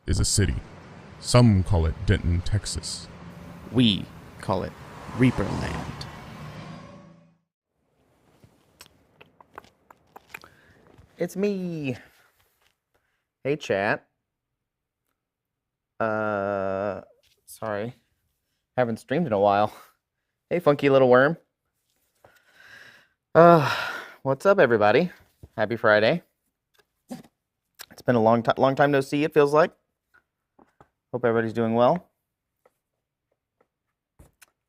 is a city. Some call it Denton, Texas. We call it ReaperLand. It's me. Hey, chat. Sorry. Haven't streamed in a while. Hey, funky little worm. What's up, everybody? Happy Friday. It's been a long time no see, it feels like. Hope everybody's doing well.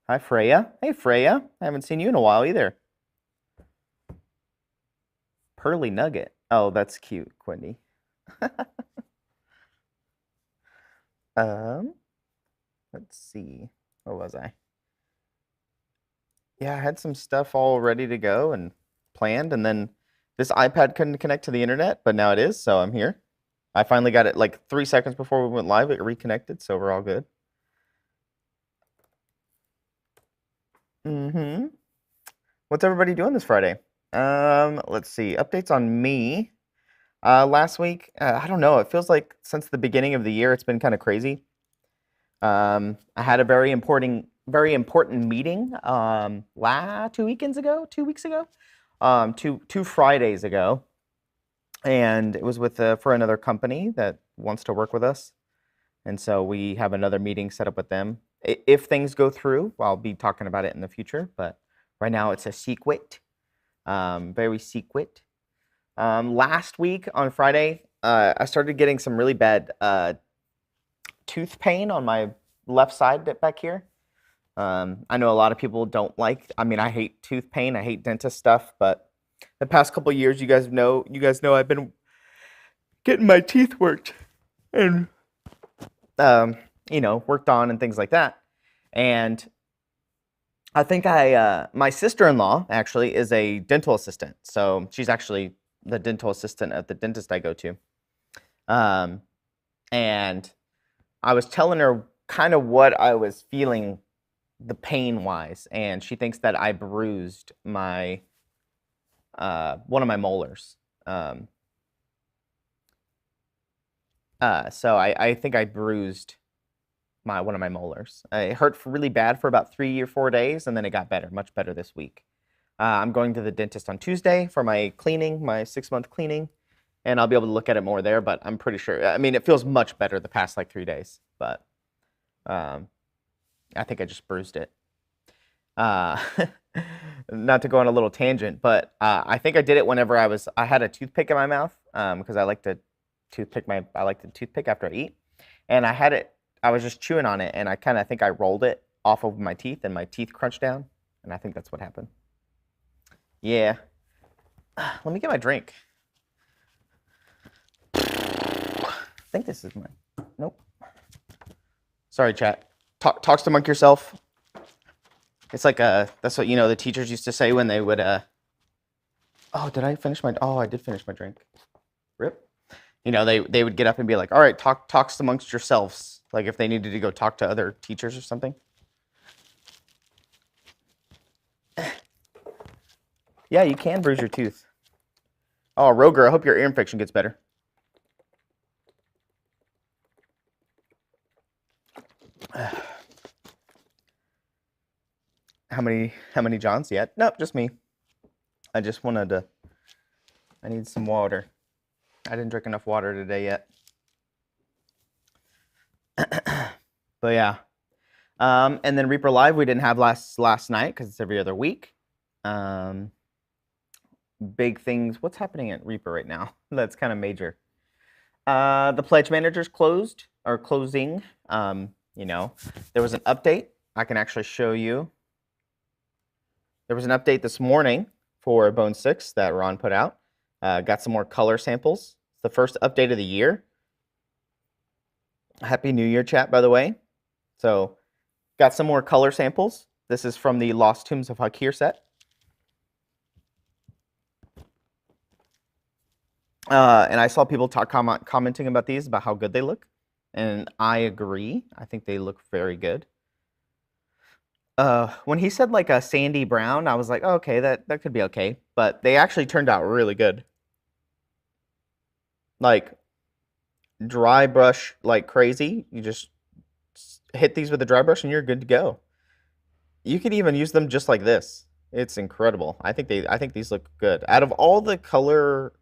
Hi, Freya. Hey, Freya. I haven't seen you in a while either. Pearly Nugget. Oh, that's cute, Quindy. Let's see. Where was I? Yeah, I had some stuff all ready to go and planned, and then this iPad couldn't connect to the internet, but now it is, so I'm here. I finally got it like 3 seconds before we went live. It reconnected, so we're all good. What's everybody doing this Friday? Let's see. Updates on me. Last week, I don't know. It feels like since the beginning of the year, it's been kind of crazy. I had a very important meeting 2 weeks ago, two Fridays ago, and it was with for another company that wants to work with us, and so we have another meeting set up with them. If things go through, I'll be talking about it in the future, but right now it's a secret, very secret. Last week on Friday, I started getting some really bad tooth pain on my left side back here. I know a lot of people don't like, I hate tooth pain. I hate dentist stuff, but the past couple of years, you guys know I've been getting my teeth worked and, worked on and things like that. And I think my sister-in-law actually is a dental assistant. So she's actually the dental assistant at the dentist I go to. And I was telling her kind of what I was feeling the pain-wise, and she thinks that I bruised my one of my molars. So I think I bruised one of my molars. It hurt really bad for about 3 or 4 days, and then it got better, much better this week. I'm going to the dentist on Tuesday for my cleaning, my 6-month cleaning, and I'll be able to look at it more there, but I'm pretty sure. It feels much better the past like 3 days, but I think I just bruised it. Not to go on a little tangent, but I think I did it whenever I had a toothpick in my mouth, because I like to toothpick after I eat, and I was just chewing on it, and I kind of think I rolled it off of my teeth, and my teeth crunched down, and I think that's what happened. Yeah. Let me get my drink. I think this is mine. Nope. Sorry, chat. Talks to monk yourself. It's like that's what the teachers used to say when they would oh, did I finish my I did finish my drink. Rip. They would get up and be like, all right, talks amongst yourselves, like if they needed to go talk to other teachers or something. Yeah, you can bruise your tooth. Oh, Roger, I hope your ear infection gets better. How many Johns yet? Nope, just me. I just I need some water. I didn't drink enough water today yet. But yeah. And then Reaper Live we didn't have last night because it's every other week. Big things. What's happening at Reaper right now? That's kind of major. The pledge manager's closing. There was an update. I can actually show you. There was an update this morning for Bone 6 that Ron put out. Got some more color samples. It's the first update of the year. Happy New Year, chat, by the way. So, got some more color samples. This is from the Lost Tombs of Hakir set. And I saw people commenting about these, about how good they look. And I agree. I think they look very good. When he said like a sandy brown, I was like, oh, okay, that could be okay. But they actually turned out really good. Like, dry brush like crazy. You just hit these with a dry brush and you're good to go. You could even use them just like this. It's incredible. I think these look good. Out of all the color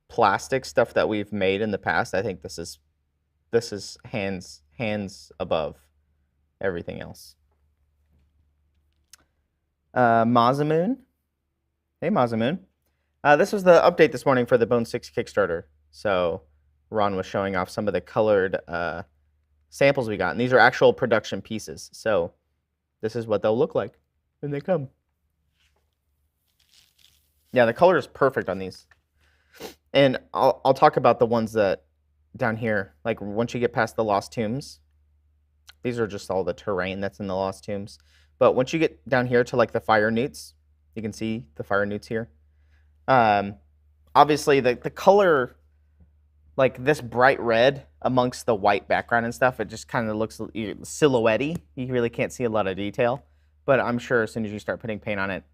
plastic stuff that we've made in the past, I think this is hands above everything else. Mazamoon. Hey Mazamoon. This was the update this morning for the Bone 6 Kickstarter. So Ron was showing off some of the colored samples we got. And these are actual production pieces. So this is what they'll look like when they come. Yeah, the color is perfect on these. And I'll talk about the ones that down here, like once you get past the Lost Tombs, these are just all the terrain that's in the Lost Tombs. But once you get down here to like the fire newts, you can see the fire newts here. Obviously the color, like this bright red amongst the white background and stuff, it just kind of looks silhouette-y. You really can't see a lot of detail, but I'm sure as soon as you start putting paint on it,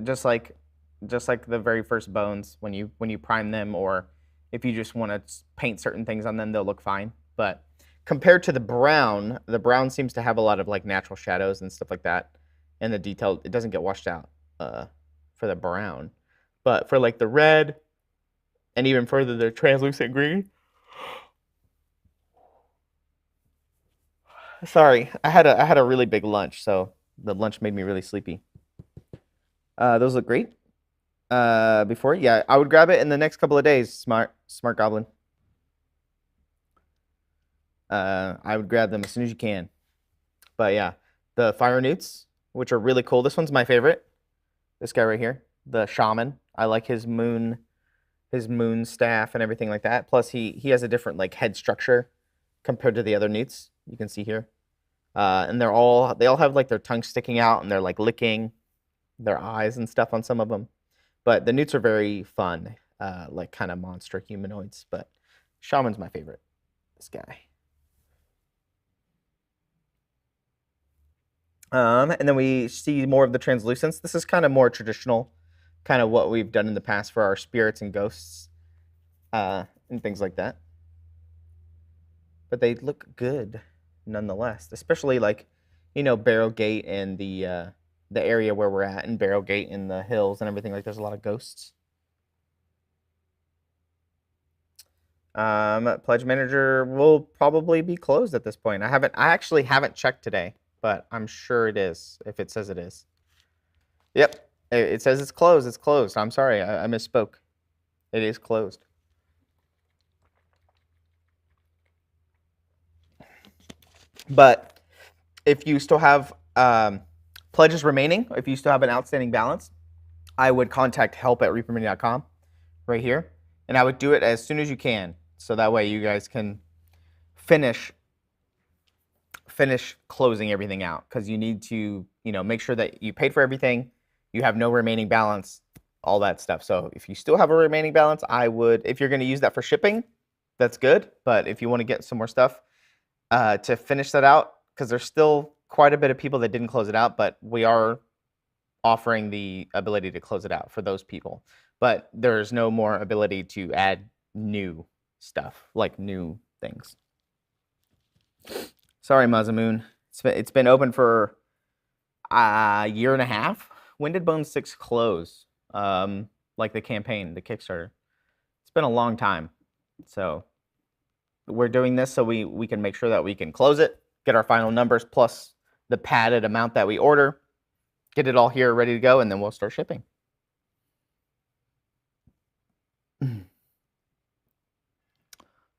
just like the very first bones, when you prime them, or if you just want to paint certain things on them, they'll look fine. But compared to the brown seems to have a lot of like natural shadows and stuff like that, and the detail, it doesn't get washed out for the brown. But for like the red and even further the translucent green. Sorry, I had a really big lunch, so the lunch made me really sleepy. Those look great. Before, yeah, I would grab it in the next couple of days. Smart goblin. I would grab them as soon as you can. But yeah, the fire newts, which are really cool. This one's my favorite. This guy right here, the shaman. I like his moon staff and everything like that. Plus, he has a different like head structure compared to the other newts. You can see here, and they all have like their tongue sticking out, and they're like licking their eyes and stuff on some of them. But the newts are very fun, like kind of monster humanoids. But shaman's my favorite. This guy. And then we see more of the translucence. This is kind of more traditional, kind of what we've done in the past for our spirits and ghosts, and things like that. But they look good nonetheless, especially like, Barrow Gate and the area where we're at, and Barrow Gate and the hills and everything. Like, there's a lot of ghosts. Pledge Manager will probably be closed at this point. I actually haven't checked today, but I'm sure it is, if it says it is. Yep, it says it's closed. It's closed. I'm sorry, I misspoke. It is closed. But if you still have pledges remaining, if you still have an outstanding balance, I would contact help@reapermini.com right here, and I would do it as soon as you can, so that way you guys can finish closing everything out, because you need to, make sure that you paid for everything, you have no remaining balance, all that stuff. So if you still have a remaining balance, I would, if you're going to use that for shipping, that's good. But if you want to get some more stuff to finish that out, because there's still quite a bit of people that didn't close it out, but we are offering the ability to close it out for those people. But there's no more ability to add new stuff, like new things. Sorry, Mazamoon. It's been open for a year and a half. When did Bone 6 close? Like the campaign, the Kickstarter. It's been a long time. So we're doing this so we can make sure that we can close it, get our final numbers plus the padded amount that we order, get it all here ready to go, and then we'll start shipping.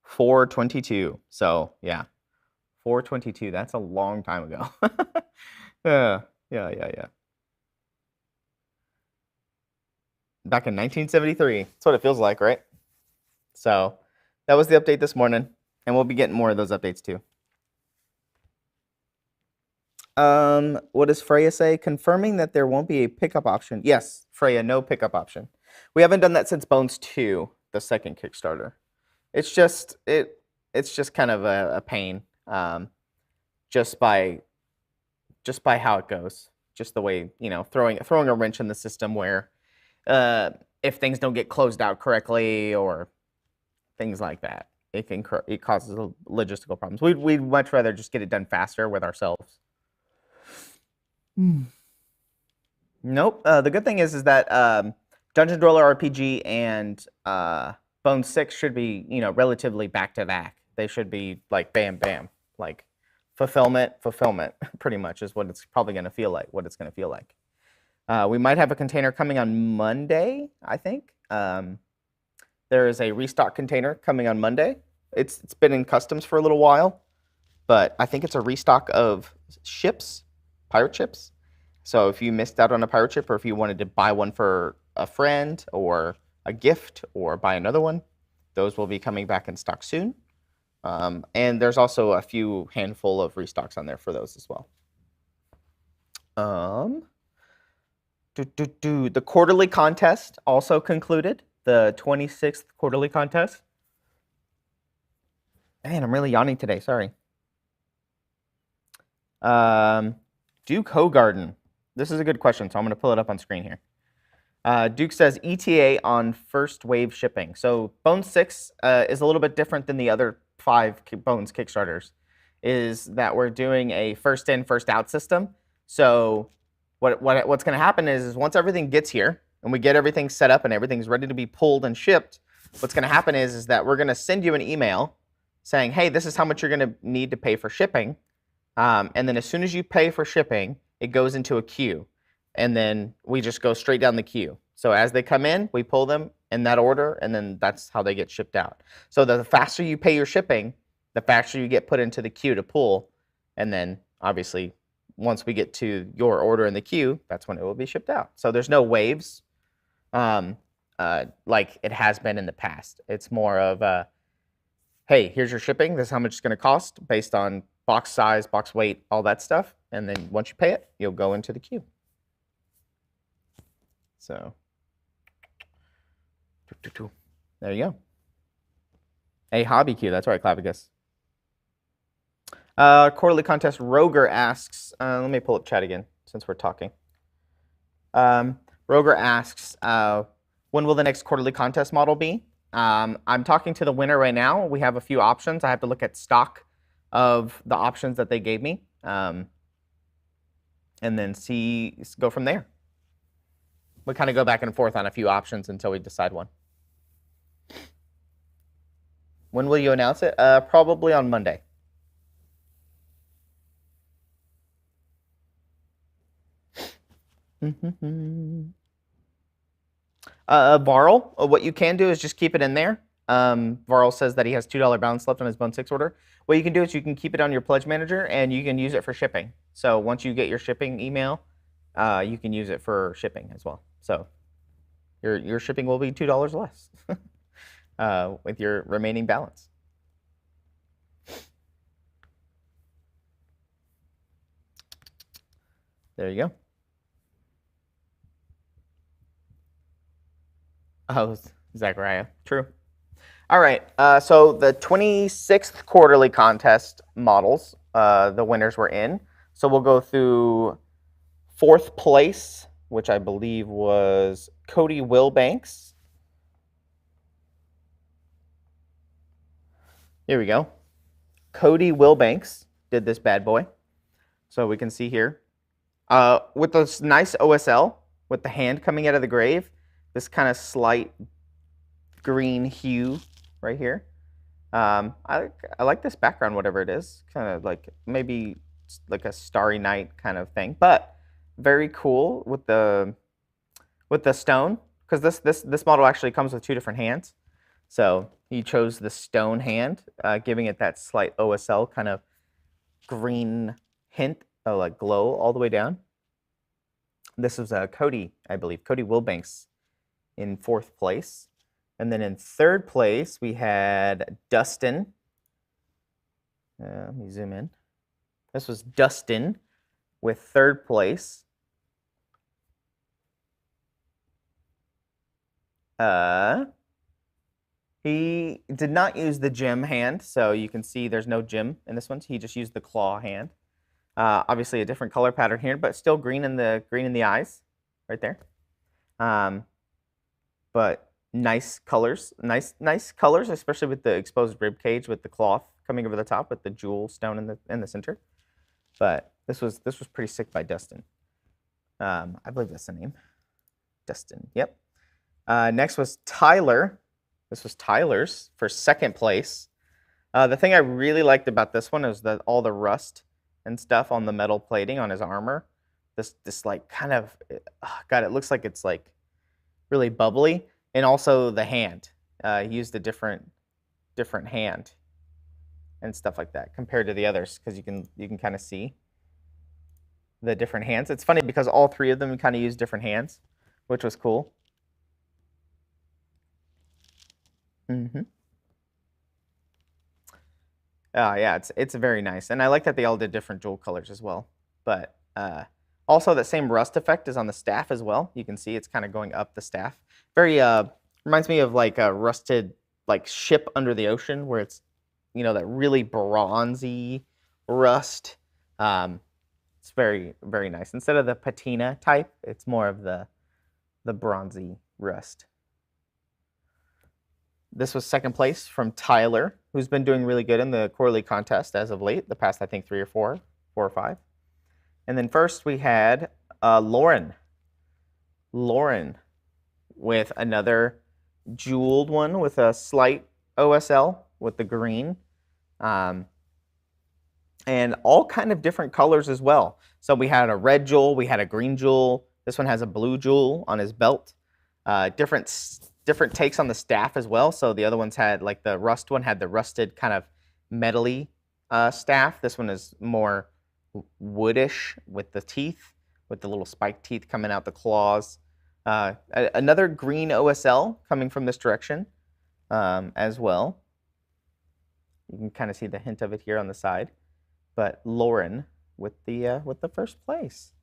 $4.22. So yeah, $4.22. That's a long time ago. Yeah. Back in 1973. That's what it feels like, right? So that was the update this morning, and we'll be getting more of those updates too. What does Freya say? Confirming that there won't be a pickup option. Yes, Freya, no pickup option. We haven't done that since Bones 2, the second Kickstarter. It's just kind of a pain, just by how it goes, just the way, throwing a wrench in the system where if things don't get closed out correctly or things like that. It causes logistical problems. We'd much rather just get it done faster with ourselves. Nope. The good thing is that Dungeon Dweller RPG and Bone 6 should be, relatively back to back. They should be like bam, bam, like fulfillment, pretty much is what it's probably going to feel like, we might have a container coming on Monday, I think. There is a restock container coming on Monday. It's been in customs for a little while, but I think it's a restock of ships, pirate ships. So if you missed out on a pirate ship, or if you wanted to buy one for a friend or a gift or buy another one, those will be coming back in stock soon. And there's also a few handful of restocks on there for those as well. The quarterly contest also concluded, the 26th quarterly contest. Man, I'm really yawning today, sorry. Duke Hogarden. This is a good question, so I'm going to pull it up on screen here. Duke says ETA on first wave shipping. So Bone 6 is a little bit different than the other 5 Bones Kickstarters, is that we're doing a first in, first out system. So what's going to happen is once everything gets here and we get everything set up and everything's ready to be pulled and shipped, what's going to happen is that we're going to send you an email saying, hey, this is how much you're going to need to pay for shipping. And then as soon as you pay for shipping, it goes into a queue. And then we just go straight down the queue. So as they come in, we pull them in that order, and then that's how they get shipped out. So the faster you pay your shipping, the faster you get put into the queue to pull. And then obviously, once we get to your order in the queue, that's when it will be shipped out. So there's no waves like it has been in the past. It's more of, hey, here's your shipping. This is how much it's going to cost based on box size, box weight, all that stuff. And then once you pay it, you'll go into the queue. So there you go. A hobby queue. That's right, Clavigus. Quarterly contest. Roger asks. Let me pull up chat again since we're talking. Roger asks, when will the next quarterly contest model be? I'm talking to the winner right now. We have a few options. I have to look at stock of the options that they gave me, and then go from there. We kind of go back and forth on a few options until we decide one. When will you announce it? Probably on Monday. Varl, what you can do is just keep it in there. Varl says that he has $2 balance left on his Bone 6 order. What you can do is you can keep it on your pledge manager and you can use it for shipping. So once you get your shipping email, you can use it for shipping as well. So your shipping will be $2 less with your remaining balance. There you go. Oh, Zachariah. True. All right. So the 26th quarterly contest models, the winners were in. So we'll go through 4th place, which I believe was Cody Wilbanks. Here we go. Cody Wilbanks did this bad boy. So we can see here. With this nice OSL, with the hand coming out of the grave, this kind of slight green hue right here. I like this background, whatever it is. Kind of like maybe like a starry night kind of thing, but very cool with the stone, because this model actually comes with 2 different hands. So he chose the stone hand, giving it that slight OSL kind of green hint of like glow all the way down. This was Cody, I believe, Cody Wilbanks in 4th place. And then in 3rd place, we had Dustin. Let me zoom in. This was Dustin with 3rd place. He did not use the gem hand, so you can see there's no gem in this one. He just used the claw hand. Obviously a different color pattern here, but still green in the eyes right there. But nice colors, nice colors, especially with the exposed rib cage with the cloth coming over the top with the jewel stone in the center. But this was pretty sick by Dustin. I believe that's the name. Dustin. Yep. Next was Tyler. This was Tyler's for second place. The thing I really liked about this one is that all the rust and stuff on the metal plating on his armor. This like kind of, God, it looks like it's like really bubbly. And also the hand. He used a different hand and stuff like that compared to the others, because you can kind of see the different hands. It's funny because all three of them kind of use different hands, which was cool. Yeah, it's very nice, and I like that they all did different jewel colors as well. But also that same rust effect is on the staff as well. You can see it's kind of going up the staff. Very reminds me of like a rusted like ship under the ocean, where it's, you know, that really bronzy rust. It's very, very nice. Instead of the patina type, it's more of the bronzy rust. This was second place from Tyler, who's been doing really good in the quarterly contest as of late, the past, I think, 4 or 5. And then first we had Lauren. Lauren with another jeweled one with a slight OSL with the green. And all kind of different colors as well. So we had a red jewel, we had a green jewel. This one has a blue jewel on his belt. Different takes on the staff as well. So the other ones had, like the rust one had the rusted kind of metally staff. This one is more woodish with the teeth, with the little spiked teeth coming out the claws. Another green OSL coming from this direction as well. You can kind of see the hint of it here on the side. But Lauren with the first place.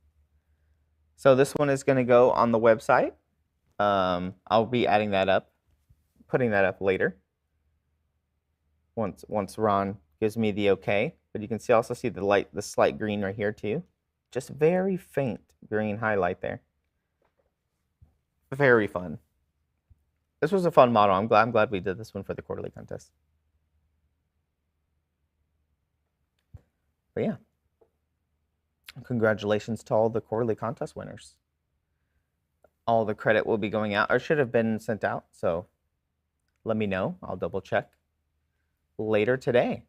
So this one is going to go on the website. I'll be adding that up, putting that up later. Once Ron gives me the okay. But you can also see the slight green right here too. Just very faint green highlight there. Very fun. This was a fun model. I'm glad we did this one for the quarterly contest. But yeah, congratulations to all the quarterly contest winners. All the credit will be going out, or should have been sent out, so let me know. I'll double check later today.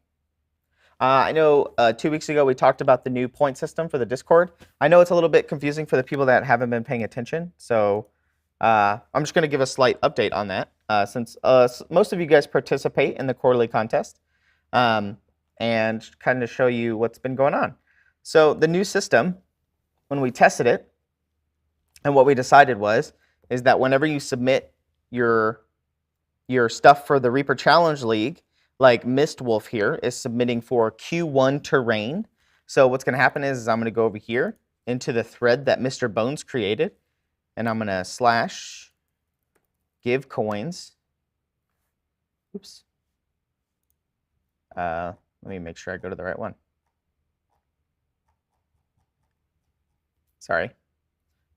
I know 2 weeks ago we talked about the new point system for the Discord. I know it's a little bit confusing for the people that haven't been paying attention, so I'm just going to give a slight update on that, since most of you guys participate in the quarterly contest, and kind of show you what's been going on. So the new system, when we tested it, and what we decided is that whenever you submit your stuff for the Reaper Challenge League, like Mistwolf here is submitting for Q1 terrain. So what's going to happen is I'm going to go over here into the thread that Mr. Bones created, and I'm going to / give coins. Oops. Let me make sure I go to the right one. Sorry.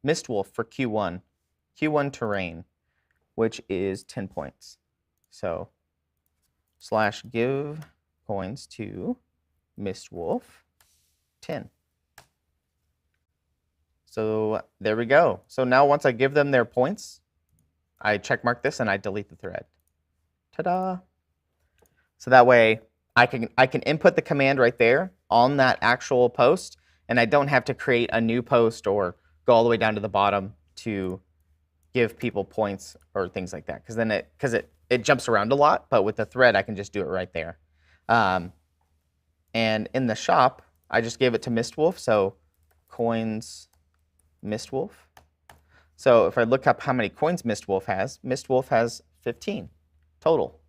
Mistwolf for Q1 terrain, which is 10 points. So / give coins to Mistwolf 10. So there we go. So now once I give them their points, I check mark this and I delete the thread. Ta-da! So that way I can input the command right there on that actual post, and I don't have to create a new post or go all the way down to the bottom to give people points or things like that. Because then it jumps around a lot, but with the thread I can just do it right there. And in the shop, I just gave it to Mistwolf, so coins Mistwolf. So if I look up how many coins Mistwolf has 15 total.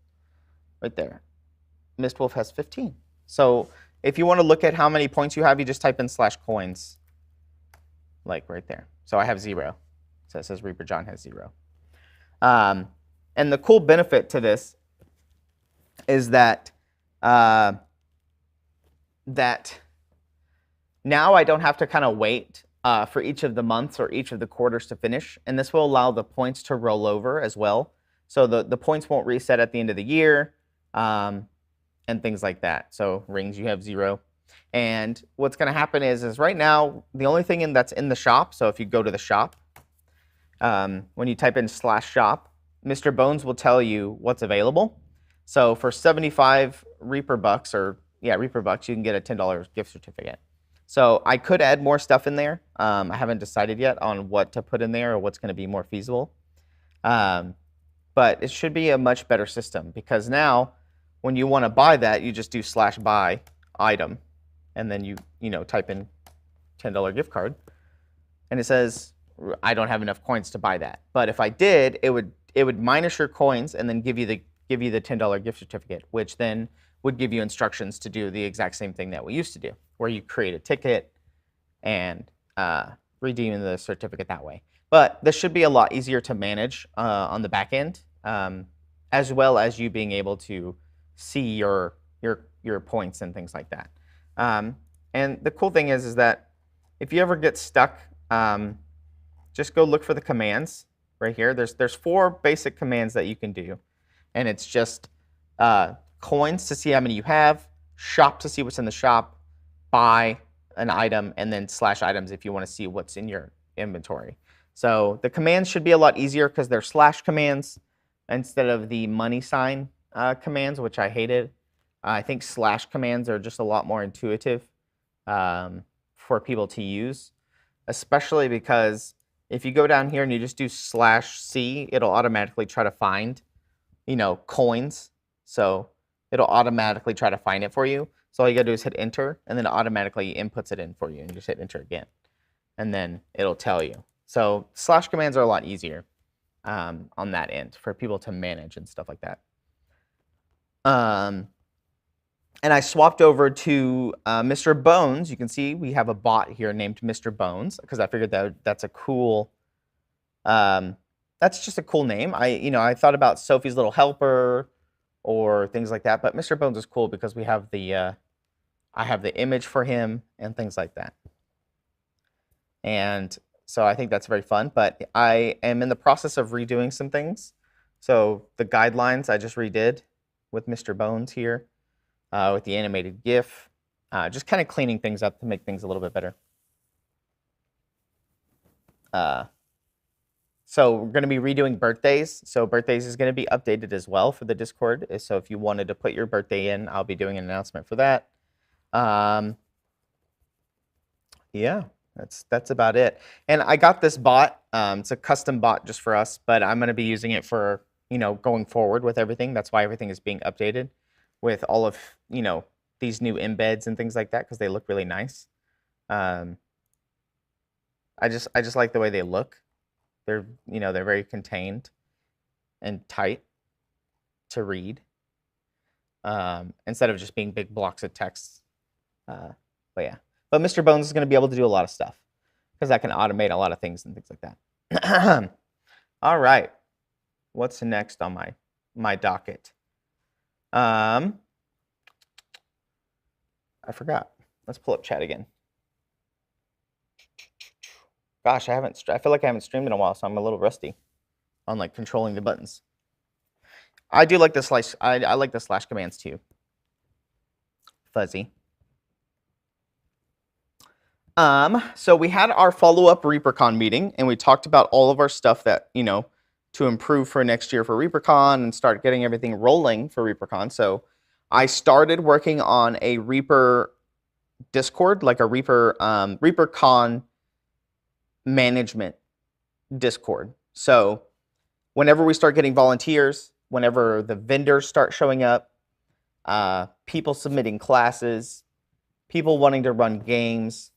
Right there. Mistwolf has 15. So if you want to look at how many points you have, you just type in /coins, like right there. So I have 0. So it says Reaper John has 0. And the cool benefit to this is that that now I don't have to kind of wait for each of the months or each of the quarters to finish, and this will allow the points to roll over as well. So the points won't reset at the end of the year, and things like that. So rings, you have 0. And what's going to happen is right now, the only thing that's in the shop, so if you go to the shop, when you type in /shop, Mr. Bones will tell you what's available. So for 75 Reaper bucks, Reaper bucks, you can get a $10 gift certificate. So I could add more stuff in there. I haven't decided yet on what to put in there or what's going to be more feasible. But it should be a much better system, because now when you want to buy that, you just do /buy item, and then you type in $10 gift card, and it says I don't have enough coins to buy that. But if I did, it would minus your coins and then give you the $10 gift certificate, which then would give you instructions to do the exact same thing that we used to do, where you create a ticket and redeem the certificate that way. But this should be a lot easier to manage on the back end, as well as you being able to see your points and things like that. And the cool thing is that if you ever get stuck, just go look for the commands right here. There's 4 basic commands that you can do, and it's just coins to see how many you have, shop to see what's in the shop, buy an item, and then /items if you want to see what's in your inventory. So the commands should be a lot easier because they're / commands instead of the money sign commands, which I hated. I think / commands are just a lot more intuitive for people to use, especially because if you go down here and you just do /c, it'll automatically try to find, coins. So it'll automatically try to find it for you. So all you gotta do is hit enter, and then it automatically inputs it in for you, and you just hit enter again, and then it'll tell you. So / commands are a lot easier on that end for people to manage and stuff like that. And I swapped over to Mr. Bones. You can see we have a bot here named Mr. Bones, because I figured that's a cool, that's just a cool name. I thought about Sophie's Little Helper or things like that, but Mr. Bones is cool because we have I have the image for him and things like that. And so I think that's very fun, but I am in the process of redoing some things. So the guidelines I just redid with Mr. Bones here, with the animated GIF, just kind of cleaning things up to make things a little bit better. So we're going to be redoing birthdays. So birthdays is going to be updated as well for the Discord. So if you wanted to put your birthday in, I'll be doing an announcement for that. Yeah, that's about it. And I got this bot. It's a custom bot just for us, but I'm going to be using it for, going forward with everything. That's why everything is being updated with all of, these new embeds and things like that, because they look really nice. I just like the way they look. They're, they're very contained and tight to read, instead of just being big blocks of text. But yeah, but Mr. Bones is going to be able to do a lot of stuff because I can automate a lot of things and things like that. All right, what's next on my docket? I forgot. Let's pull up chat again. Gosh, I feel like I haven't streamed in a while, so I'm a little rusty on controlling the buttons. I do like the I like the / commands too. Fuzzy. So we had our follow-up ReaperCon meeting, and we talked about all of our stuff that, to improve for next year for ReaperCon and start getting everything rolling for ReaperCon. So I started working on a Reaper Discord, like a ReaperCon management Discord. So whenever we start getting volunteers, whenever the vendors start showing up, people submitting classes, people wanting to run games,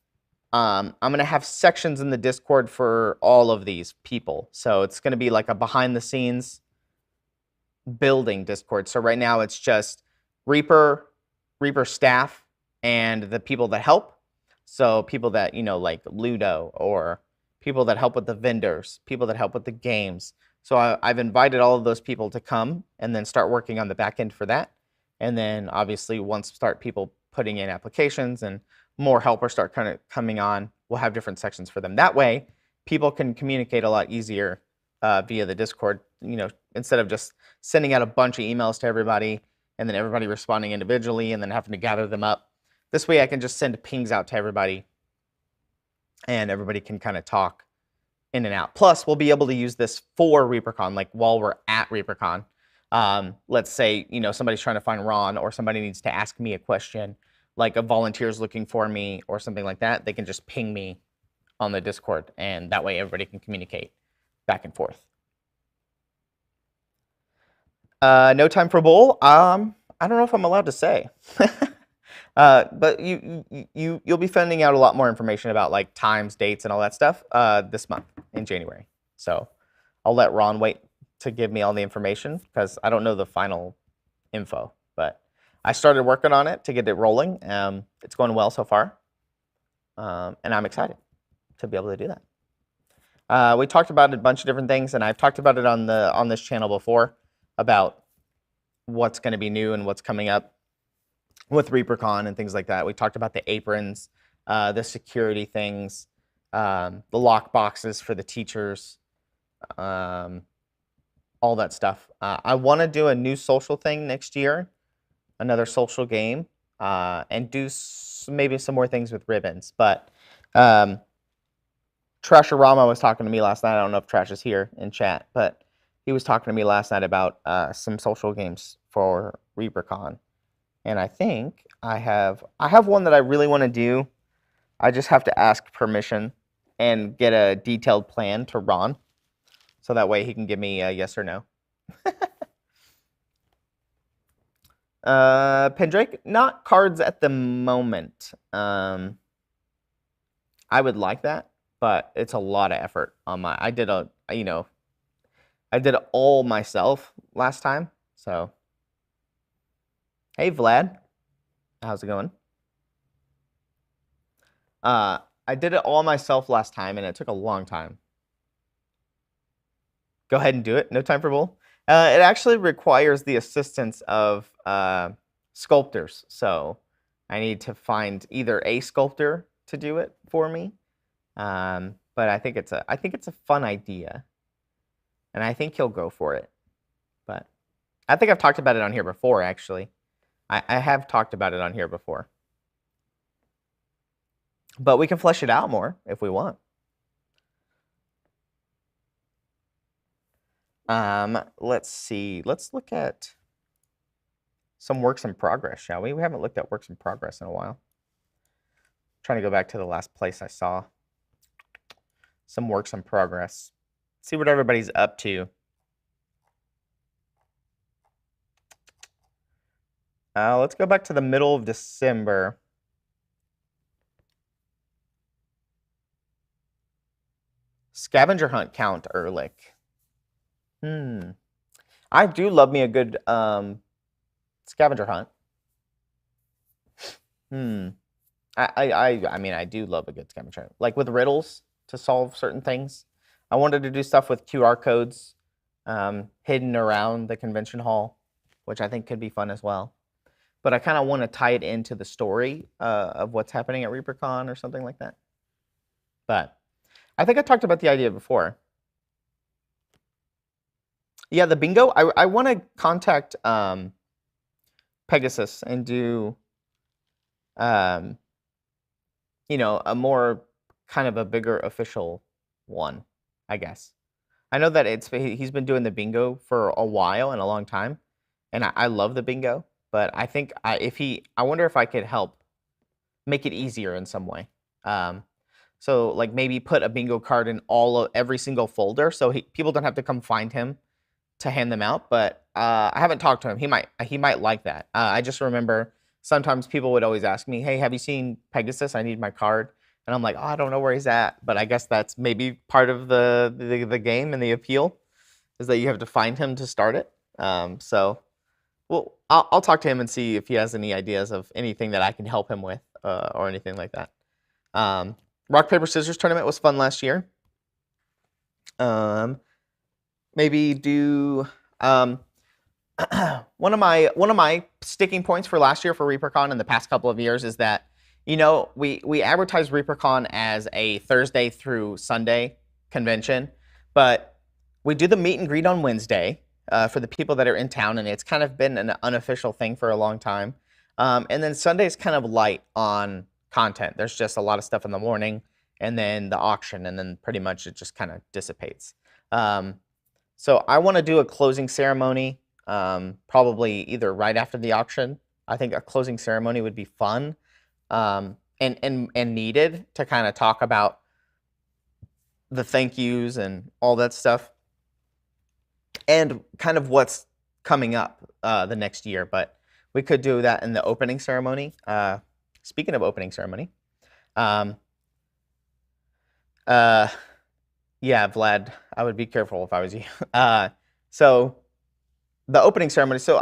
I'm going to have sections in the Discord for all of these people. So it's going to be like a behind the scenes building Discord. So right now it's just Reaper staff, and the people that help. So people that, like Ludo, or people that help with the vendors, people that help with the games. So I've invited all of those people to come and then start working on the back end for that. And then obviously once people putting in applications and more helpers start kind of coming on, we'll have different sections for them. That way, people can communicate a lot easier via the Discord. Instead of just sending out a bunch of emails to everybody and then everybody responding individually and then having to gather them up. This way I can just send pings out to everybody and everybody can kind of talk in and out. Plus, we'll be able to use this for ReaperCon, like while we're at ReaperCon. Let's say, somebody's trying to find Ron or somebody needs to ask me a question, like a volunteer's looking for me or something like that. They can just ping me on the Discord and that way everybody can communicate back and forth. No time for bowl. I don't know if I'm allowed to say. But you'll be finding out a lot more information about like times, dates, and all that stuff this month in January. So I'll let Ron wait to give me all the information because I don't know the final info. But I started working on it to get it rolling. It's going well so far, and I'm excited to be able to do that. We talked about a bunch of different things, and I've talked about it on this channel before about what's going to be new and what's coming up with ReaperCon and things like that. We talked about the aprons, the security things, the lock boxes for the teachers, all that stuff. I want to do a new social thing next year, another social game, and do maybe some more things with ribbons. But Trasherama was talking to me last night. I don't know if Trash is here in chat, but he was talking to me last night about some social games for ReaperCon. And I think I have one that I really want to do. I just have to ask permission and get a detailed plan to Ron. So that way he can give me a yes or no. Pendrake, not cards at the moment. I would like that, but it's a lot of effort on my. I did it all myself last time. So, hey Vlad, how's it going? I did it all myself last time, and it took a long time. Go ahead and do it. No time for bull. It actually requires the assistance of sculptors. So I need to find either a sculptor to do it for me. But I think it's a fun idea, and I think he'll go for it. But I think I've talked about it on here before. Actually, I have talked about it on here before. But we can flesh it out more if we want. Let's see. Let's look at some works in progress, shall we? We haven't looked at works in progress in a while. Trying to go back to the last place I saw some works in progress. See what everybody's up to. Let's go back to the middle of December. Scavenger hunt count, Ehrlich. I do love me a good scavenger hunt. I mean, I do love a good scavenger hunt. Like with riddles to solve certain things. I wanted to do stuff with QR codes hidden around the convention hall, which I think could be fun as well. But I kind of want to tie it into the story of what's happening at ReaperCon or something like that. But I think I talked about the idea before. Yeah, the bingo. I want to contact Pegasus and do, a more kind of a bigger official one, I guess. I know that he's been doing the bingo for a while and a long time, and I love the bingo. But I think I wonder if I could help make it easier in some way. So like maybe put a bingo card in every single folder, so people don't have to come find him to hand them out. But I haven't talked to him. He might like that. I just remember sometimes people would always ask me, "Hey, have you seen Pegasus? I need my card." And I'm like, "Oh, I don't know where he's at." But I guess that's maybe part of the game and the appeal is that you have to find him to start it. So, well, I'll talk to him and see if he has any ideas of anything that I can help him with or anything like that. Rock, paper, scissors tournament was fun last year. Maybe do one of my sticking points for last year for ReaperCon in the past couple of years is that we advertised ReaperCon as a Thursday through Sunday convention, but we do the meet and greet on Wednesday for the people that are in town, and it's kind of been an unofficial thing for a long time. And then Sunday's kind of light on content. There's just a lot of stuff in the morning, and then the auction, and then pretty much it just kind of dissipates. So I want to do a closing ceremony, probably either right after the auction. I think a closing ceremony would be fun, and needed to kind of talk about the thank yous and all that stuff, and kind of what's coming up the next year. But we could do that in the opening ceremony. Speaking of opening ceremony, um, yeah, Vlad, I would be careful if I was you. So the opening ceremony. So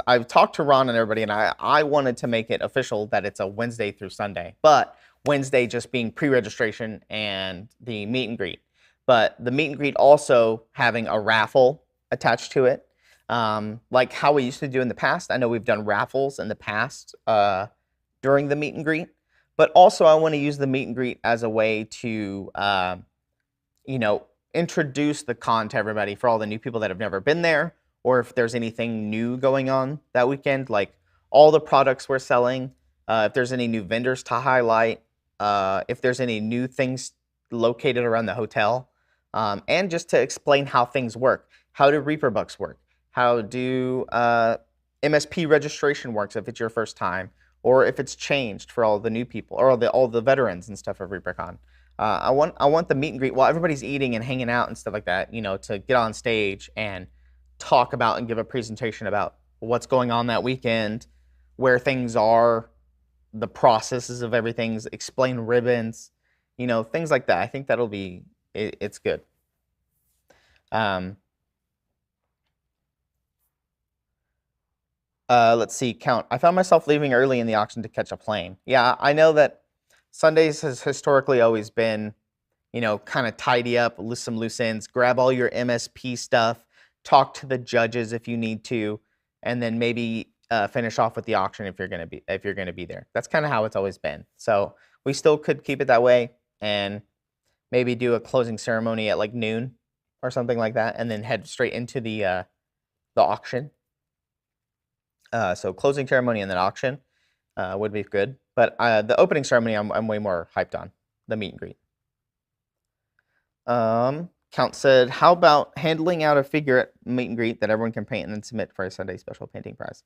I talked to Ron and everybody, and I wanted to make it official that it's a Wednesday through Sunday, but Wednesday just being pre-registration and the meet and greet. But the meet and greet also having a raffle attached to it, like how we used to do in the past. I know we've done raffles in the past during the meet and greet, but also I want to use the meet and greet as a way to, introduce the con to everybody for all the new people that have never been there, or if there's anything new going on that weekend, like all the products we're selling, if there's any new vendors to highlight, if there's any new things located around the hotel, and just to explain how things work. How do Reaper Bucks work? How do MSP registration works if it's your first time, or if it's changed for all the new people, or all the veterans and stuff of ReaperCon. I want the meet and greet while everybody's eating and hanging out and stuff like that, to get on stage and talk about and give a presentation about what's going on that weekend, where things are, the processes of everything, explain ribbons, things like that. I think that'll be, it's good. Let's see, count. I found myself leaving early in the auction to catch a plane. Yeah, I know that Sundays has historically always been, kind of tidy up, some loose ends, grab all your MSP stuff, talk to the judges if you need to, and then maybe finish off with the auction if you're gonna be there. That's kind of how it's always been. So we still could keep it that way, and maybe do a closing ceremony at like noon or something like that, and then head straight into the auction. So closing ceremony and then auction would be good. But the opening ceremony, I'm way more hyped on, the meet and greet. Count said, how about handling out a figure at meet and greet that everyone can paint and then submit for a Sunday special painting prize?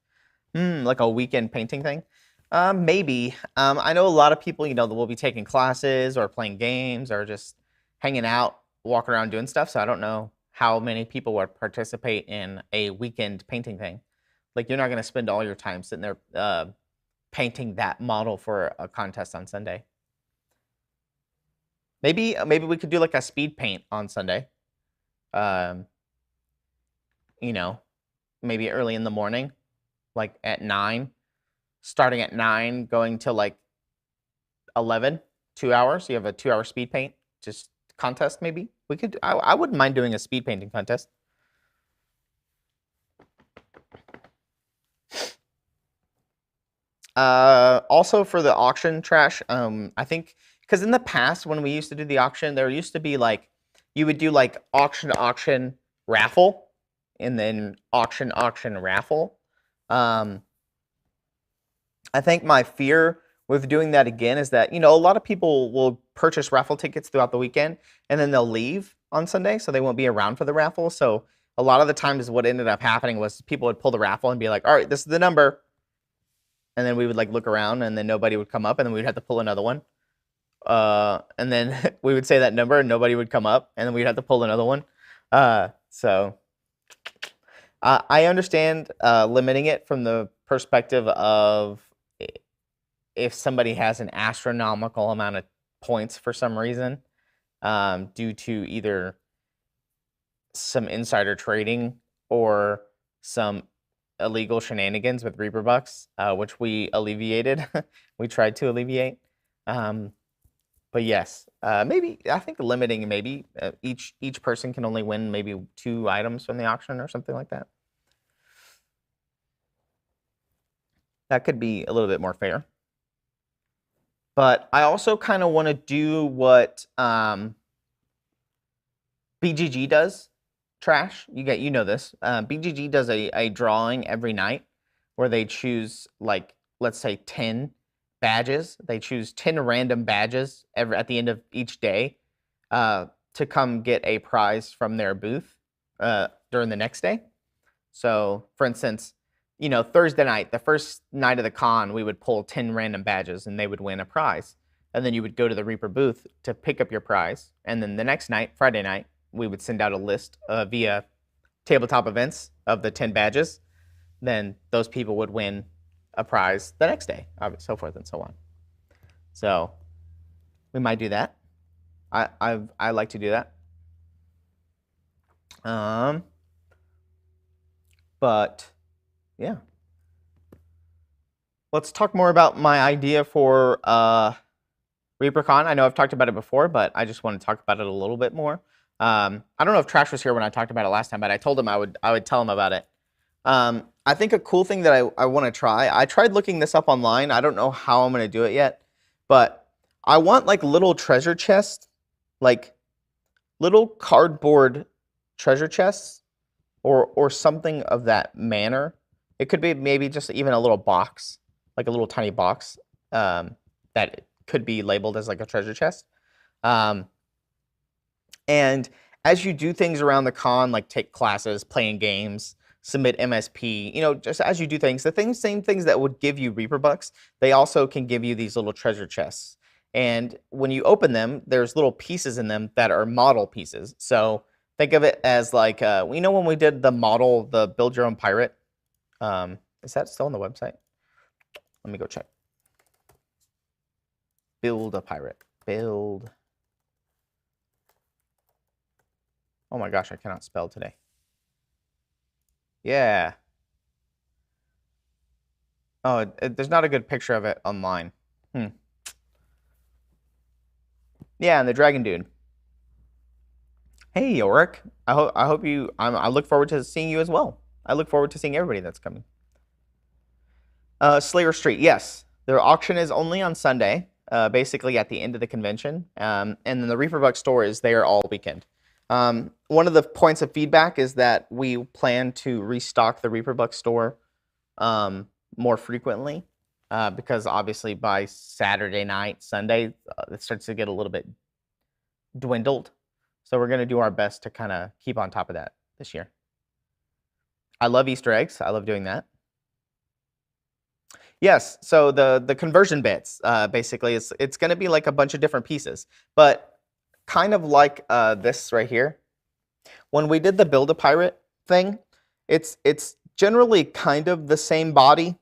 Like a weekend painting thing? Maybe. I know a lot of people, that will be taking classes or playing games or just hanging out, walking around doing stuff. So I don't know how many people would participate in a weekend painting thing. Like, you're not going to spend all your time sitting there painting that model for a contest on Sunday. Maybe we could do like a speed paint on Sunday. Maybe early in the morning, like at 9, starting at 9, going to like 11, 2 hours. You have a 2-hour speed paint just contest. Maybe we could. I wouldn't mind doing a speed painting contest. Also for the auction trash, I think, because in the past when we used to do the auction, there used to be like, you would do like auction to auction raffle, and then auction raffle. I think my fear with doing that again is that, a lot of people will purchase raffle tickets throughout the weekend and then they'll leave on Sunday, so they won't be around for the raffle. So a lot of the times what ended up happening was people would pull the raffle and be like, all right, this is the number. And then we would like look around and then nobody would come up, and then we'd have to pull another one. And then we would say that number and nobody would come up, and then we'd have to pull another one. So I understand limiting it from the perspective of if somebody has an astronomical amount of points for some reason, due to either some insider trading or some illegal shenanigans with Reaper Bucks, which we alleviated. We tried to alleviate. But yes, maybe I think limiting, maybe each person can only win maybe 2 items from the auction or something like that. That could be a little bit more fair. But I also kind of want to do what BGG does, Trash, you know this. BGG does a drawing every night where they choose, like, let's say 10 badges. They choose 10 random badges at the end of each day to come get a prize from their booth during the next day. So, for instance, Thursday night, the first night of the con, we would pull 10 random badges and they would win a prize. And then you would go to the Reaper booth to pick up your prize. And then the next night, Friday night, we would send out a list via tabletop events of the 10 badges. Then those people would win a prize the next day, so forth and so on. So we might do that. I like to do that. But yeah. Let's talk more about my idea for ReaperCon. I know I've talked about it before, but I just want to talk about it a little bit more. I don't know if Trash was here when I talked about it last time, but I told him I would tell him about it. I think a cool thing that I want to try, I tried looking this up online. I don't know how I'm going to do it yet, but I want like little treasure chests, like little cardboard treasure chests or something of that manner. It could be maybe just even a little box, like a little tiny box that could be labeled as like a treasure chest. And as you do things around the con, like take classes, playing games, submit MSP, just as you do things, same things that would give you Reaper bucks, they also can give you these little treasure chests. And when you open them, there's little pieces in them that are model pieces. So think of it as like, when we did the build your own pirate, is that still on the website? Let me go check. Build a pirate. Build. Oh my gosh, I cannot spell today. Yeah. Oh, there's not a good picture of it online. Yeah, and the dragon dude. Hey, Yorick. I hope you. I look forward to seeing you as well. I look forward to seeing everybody that's coming. Slayer Street. Yes, their auction is only on Sunday. Basically at the end of the convention, and then the Reaper Buck store is there all weekend. One of the points of feedback is that we plan to restock the Reaper Buck store more frequently because obviously by Saturday night, Sunday, it starts to get a little bit dwindled. So we're going to do our best to kind of keep on top of that this year. I love Easter eggs. I love doing that. Yes, so the conversion bits, basically, it's going to be like a bunch of different pieces, but kind of like this right here. When we did the Build-A-Pirate thing, it's generally kind of the same body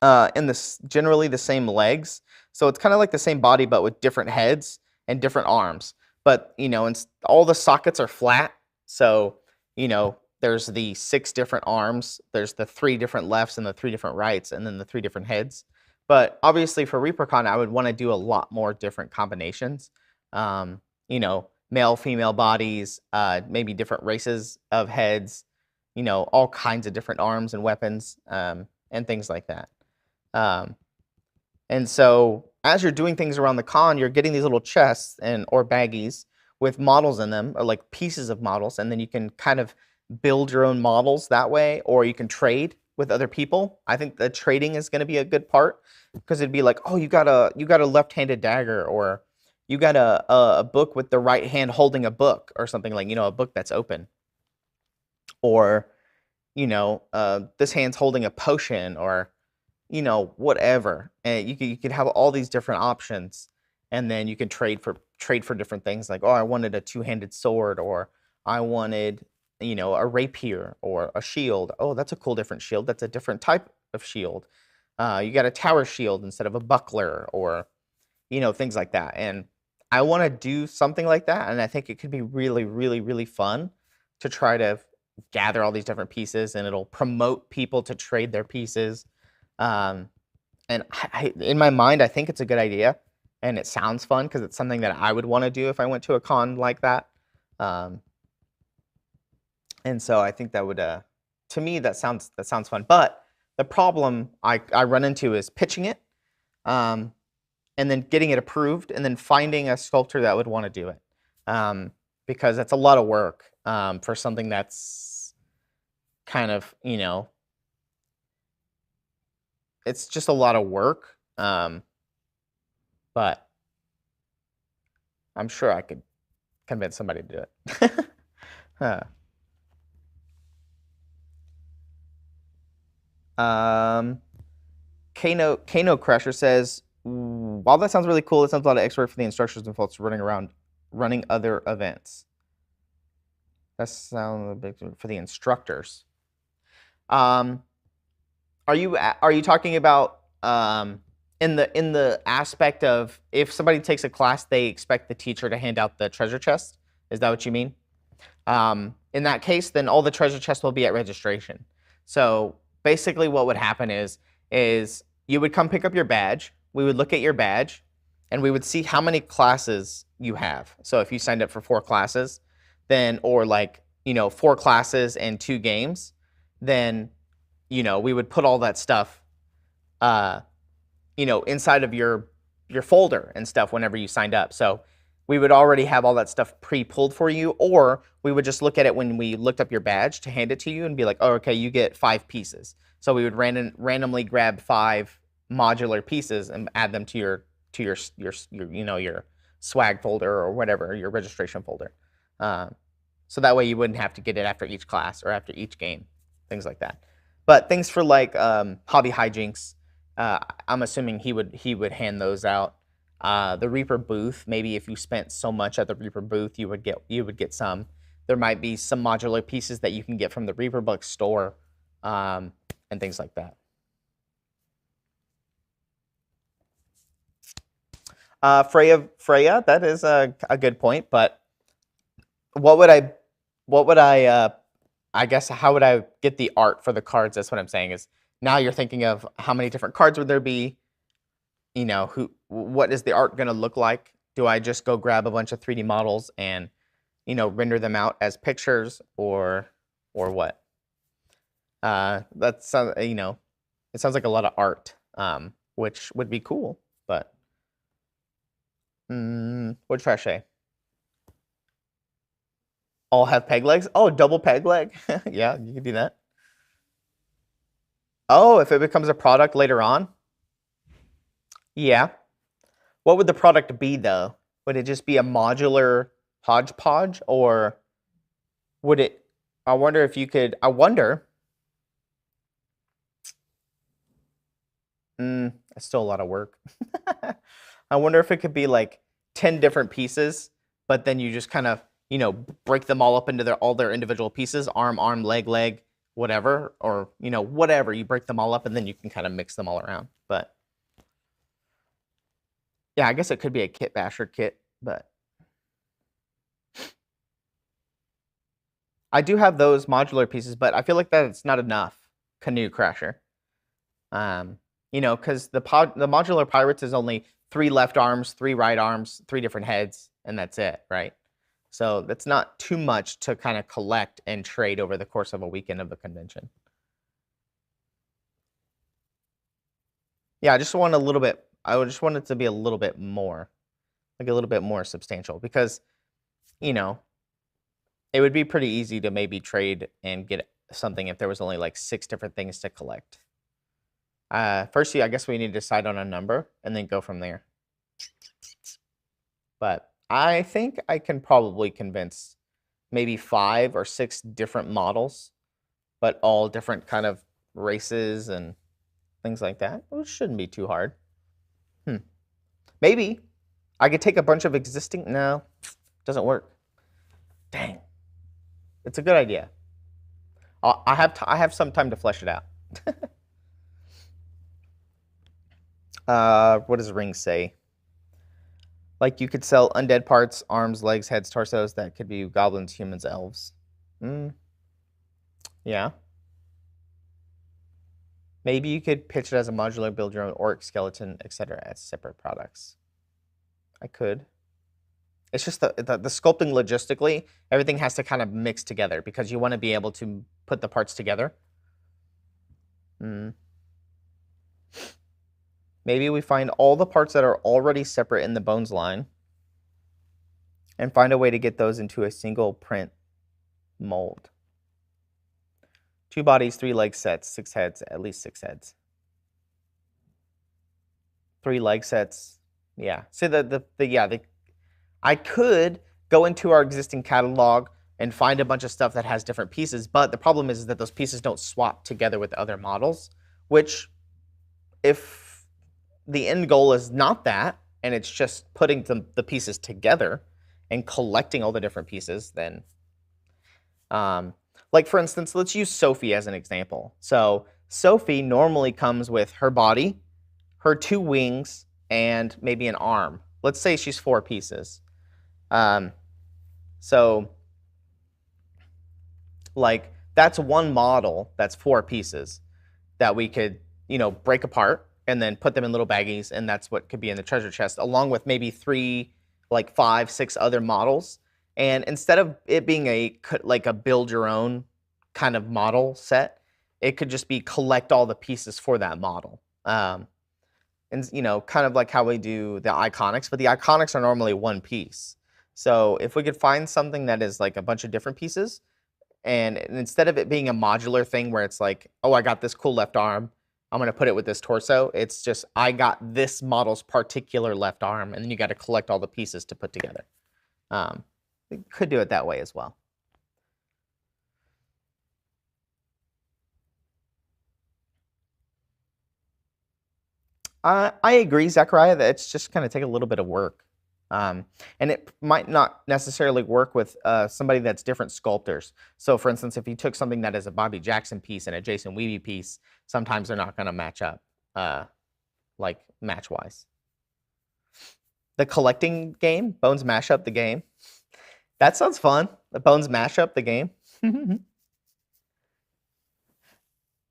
and generally the same legs. So it's kind of like the same body, but with different heads and different arms. But, all the sockets are flat, so, there's the 6 different arms, there's the 3 different lefts and the 3 different rights, and then the 3 different heads. But obviously for ReaperCon, I would want to do a lot more different combinations. Male, female bodies, maybe different races of heads, all kinds of different arms and weapons, and things like that. And so as you're doing things around the con, you're getting these little chests or baggies with models in them, or like pieces of models, and then you can kind of build your own models that way, or you can trade with other people. I think the trading is going to be a good part because it'd be like, oh, you got a left-handed dagger, or you got a book with the right hand holding a book, or something like, a book that's open, or this hand's holding a potion, or whatever. And you could have all these different options, and then you can trade for different things, like, oh, I wanted a 2-handed sword, or I wanted a rapier or a shield. Oh, that's a cool different shield. That's a different type of shield. You got a tower shield instead of a buckler, or things like that. And I want to do something like that, and I think it could be really, really, really fun to try to gather all these different pieces, and it'll promote people to trade their pieces. And in my mind, I think it's a good idea, and it sounds fun because it's something that I would want to do if I went to a con like that. And so I think that would, to me, that sounds fun. But the problem I run into is pitching it, and then getting it approved, and then finding a sculptor that would want to do it, because that's a lot of work. for something that's kind of, you know, it's just a lot of work. But I'm sure I could convince somebody to do it. Huh. Kano Crusher says, while that sounds really cool, it sounds a lot of extra work for the instructors and folks running other events. That sounds a big for the instructors. Are you talking about in the aspect of if somebody takes a class, they expect the teacher to hand out the treasure chest? Is that what you mean? In that case, then all the treasure chests will be at registration. So basically what would happen is you would come pick up your badge. We would look at your badge and we would see how many classes you have. So if you signed up for 4 classes, then, or like, 4 classes and 2 games, then, we would put all that stuff, inside of your folder and stuff whenever you signed up. So we would already have all that stuff pre-pulled for you, or we would just look at it when we looked up your badge to hand it to you and be like, oh, okay, you get 5 pieces. So we would randomly grab 5 modular pieces and add them to your swag folder or whatever, your registration folder. So that way you wouldn't have to get it after each class or after each game, things like that. But things for like hobby hijinks, I'm assuming he would hand those out. The Reaper booth, maybe if you spent so much at the Reaper booth, you would get some. There might be some modular pieces that you can get from the Reaper book store, and things like that. Freya, that is a good point. But what would I guess how would I get the art for the cards? That's what I'm saying is now you're thinking of how many different cards would there be? What is the art going to look like? Do I just go grab a bunch of 3D models and, render them out as pictures or what? It sounds like a lot of art, which would be cool, but what should I say? All have peg legs? Oh, double peg leg? Yeah, you can do that. Oh, if it becomes a product later on? Yeah. What would the product be, though? Would it just be a modular hodgepodge, or would it... I wonder if you could... It's still a lot of work. I wonder if it could be like 10 different pieces, but then you just kind of, break them all up into all their individual pieces, arm, leg, whatever, or, whatever. You break them all up and then you can kind of mix them all around. But yeah, I guess it could be a kit basher kit, but I do have those modular pieces, but I feel like that it's not enough. Canoe Crasher. Because the modular pirates is only 3 left arms, 3 right arms, 3 different heads, and that's it, right? So that's not too much to kind of collect and trade over the course of a weekend of the convention. Yeah, I just want a little bit. I just want it to be a little bit more, like a little bit more substantial, because, it would be pretty easy to maybe trade and get something if there was only like 6 different things to collect. First, I guess we need to decide on a number and then go from there. But I think I can probably convince maybe 5 or 6 different models, but all different kind of races and things like that. It shouldn't be too hard. Maybe I could take a bunch of existing... No, doesn't work. Dang. It's a good idea. I have some time to flesh it out. What does Ring say? Like you could sell undead parts, arms, legs, heads, torsos that could be goblins, humans, elves. Yeah. Maybe you could pitch it as a modular, build your own orc, skeleton, etc. as separate products. I could. It's just the sculpting logistically, everything has to kind of mix together because you want to be able to put the parts together. Maybe we find all the parts that are already separate in the bones line and find a way to get those into a single print mold. 2 bodies, 3 leg sets, 6 heads, at least 6 heads. 3 leg sets. Yeah. So I could go into our existing catalog and find a bunch of stuff that has different pieces, but the problem is that those pieces don't swap together with other models, which if the end goal is not that, and it's just putting the pieces together and collecting all the different pieces, then like for instance, let's use Sophie as an example. So Sophie normally comes with her body, her 2 wings, and maybe an arm. Let's say she's 4 pieces. So like that's one model that's 4 pieces that we could, break apart and then put them in little baggies, and that's what could be in the treasure chest, along with maybe 3, like 5, 6 other models. And instead of it being like a build your own kind of model set, it could just be collect all the pieces for that model. And kind of like how we do the iconics, but the iconics are normally 1 piece. So if we could find something that is like a bunch of different pieces, and instead of it being a modular thing where it's like, oh, I got this cool left arm, I'm going to put it with this torso, it's just I got this model's particular left arm, and then you got to collect all the pieces to put together. We could do it that way as well. I agree, Zechariah, that it's just going to take a little bit of work. And it might not necessarily work with somebody that's different sculptors. So for instance, if you took something that is a Bobby Jackson piece and a Jason Weeby piece, sometimes they're not going to match up, like match-wise. The collecting game, Bones Mashup the game. That sounds fun. The Bones Mashup the game.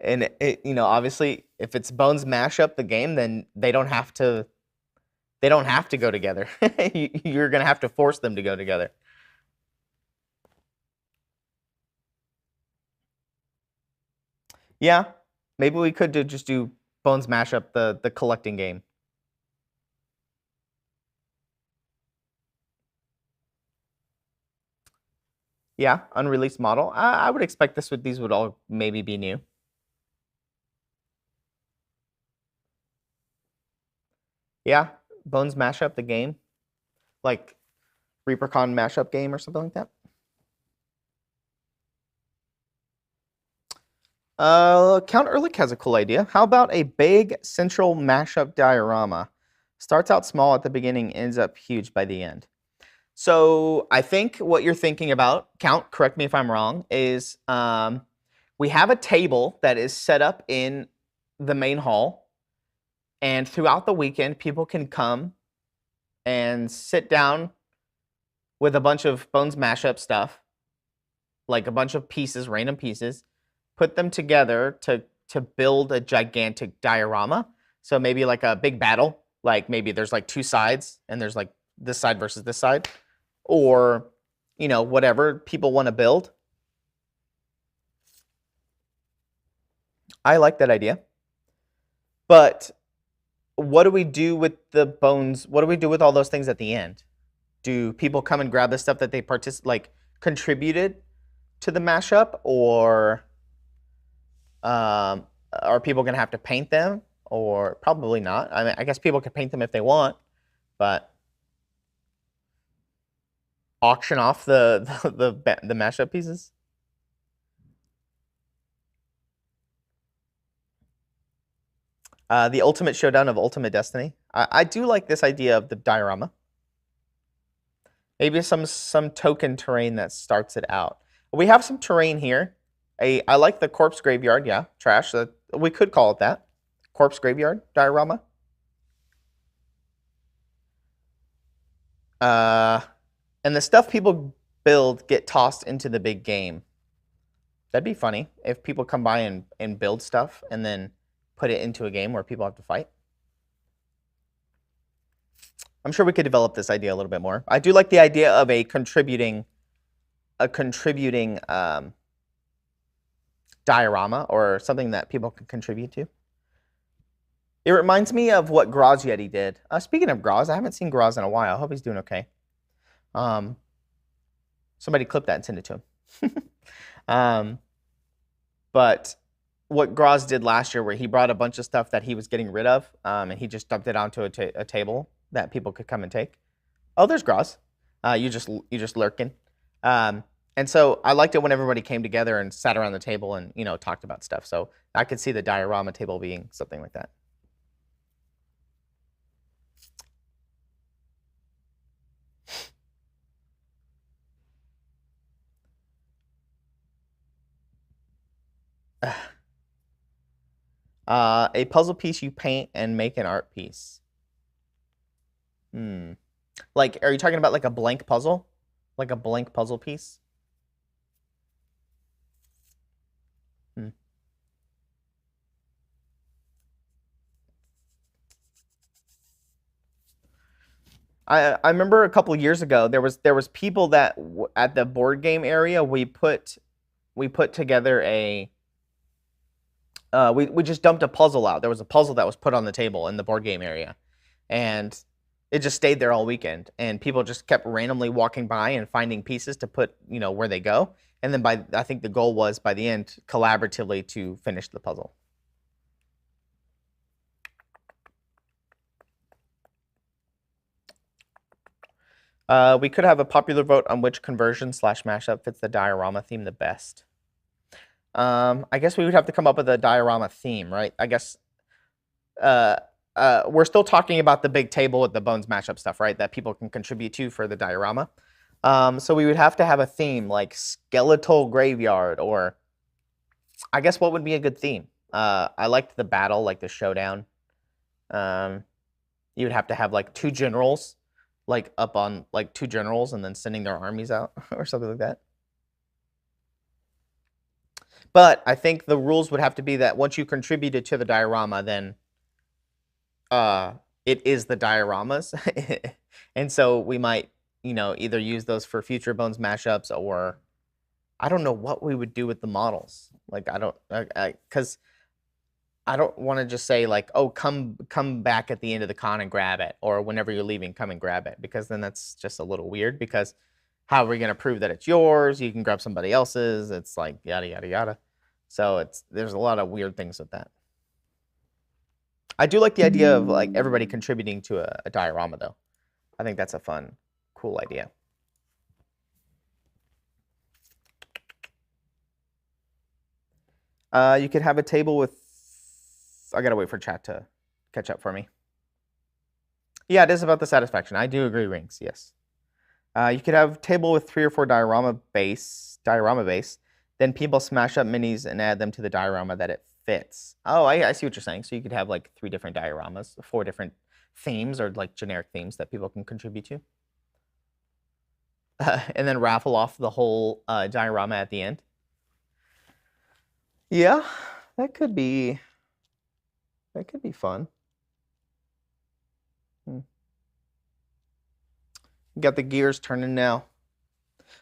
And obviously, if it's Bones Mashup the game, then they don't have to go together. You're going to have to force them to go together. Yeah, maybe we could just do Bones Mashup the collecting game. Yeah, unreleased model. I would expect these would all maybe be new. Yeah, Bones Mashup the game, like ReaperCon Mashup game or something like that. Count Ehrlich has a cool idea. How about a big central mashup diorama? Starts out small at the beginning, ends up huge by the end. So I think what you're thinking about, Count, correct me if I'm wrong, is we have a table that is set up in the main hall, and throughout the weekend, people can come and sit down with a bunch of Bones Mashup stuff, like a bunch of pieces, random pieces, put them together to build a gigantic diorama. So maybe like a big battle, like maybe there's like 2 sides and there's like this side versus this side, or whatever people want to build. I like that idea. But what do we do with the bones? What do we do with all those things at the end? Do people come and grab the stuff that they contributed to the mashup, or are people going to have to paint them? Or probably not. I mean, I guess people could paint them if they want, but auction off the mashup pieces. The ultimate showdown of Ultimate Destiny. I do like this idea of the diorama. Maybe some token terrain that starts it out. We have some terrain here. I like the corpse graveyard. Yeah, trash. We could call it that. Corpse graveyard diorama. And the stuff people build get tossed into the big game. That'd be funny if people come by and build stuff and then put it into a game where people have to fight. I'm sure we could develop this idea a little bit more. I do like the idea of a contributing diorama, or something that people can contribute to. It reminds me of what Graz Yeti did. Speaking of Graz, I haven't seen Graz in a while. I hope he's doing okay. Somebody clip that and send it to him. But what Graz did last year, where he brought a bunch of stuff that he was getting rid of, and he just dumped it onto a table that people could come and take. Oh, there's Graz. You just lurking. And so I liked it when everybody came together and sat around the table and talked about stuff. So I could see the diorama table being something like that. A puzzle piece you paint and make an art piece. Like, are you talking about like a blank puzzle? Like a blank puzzle piece? I remember a couple years ago there was people that at the board game area we put together a we just dumped a puzzle out. There was a puzzle that was put on the table in the board game area, and it just stayed there all weekend. And people just kept randomly walking by and finding pieces to put where they go. And then I think the goal was by the end collaboratively to finish the puzzle. We could have a popular vote on which conversion / mashup fits the diorama theme the best. I guess we would have to come up with a diorama theme, right? I guess we're still talking about the big table with the bones mashup stuff, right? That people can contribute to for the diorama. So we would have to have a theme like skeletal graveyard, or I guess what would be a good theme? I liked the battle, like the showdown. You would have to have like two generals, like up on like two generals and then sending their armies out or something like that. But I think the rules would have to be that once you contributed to the diorama, then it is the dioramas. And so we might, either use those for future bones mashups, or I don't know what we would do with the models. Like because I don't want to just say like, oh, come back at the end of the con and grab it, or whenever you're leaving, come and grab it, because then that's just a little weird, because how are we going to prove that it's yours? You can grab somebody else's. It's like yada, yada, yada. So there's a lot of weird things with that. I do like the idea of like everybody contributing to a diorama, though. I think that's a fun, cool idea. You could have a table with... I gotta wait for chat to catch up for me. Yeah, it is about the satisfaction. I do agree, Rings, yes. You could have a table with 3 or 4 diorama base. Then people smash up minis and add them to the diorama that it fits. Oh, I see what you're saying. So you could have like 3 different dioramas, 4 different themes, or like generic themes that people can contribute to. And then raffle off the whole diorama at the end. Yeah, that could be fun. Got the gears turning now.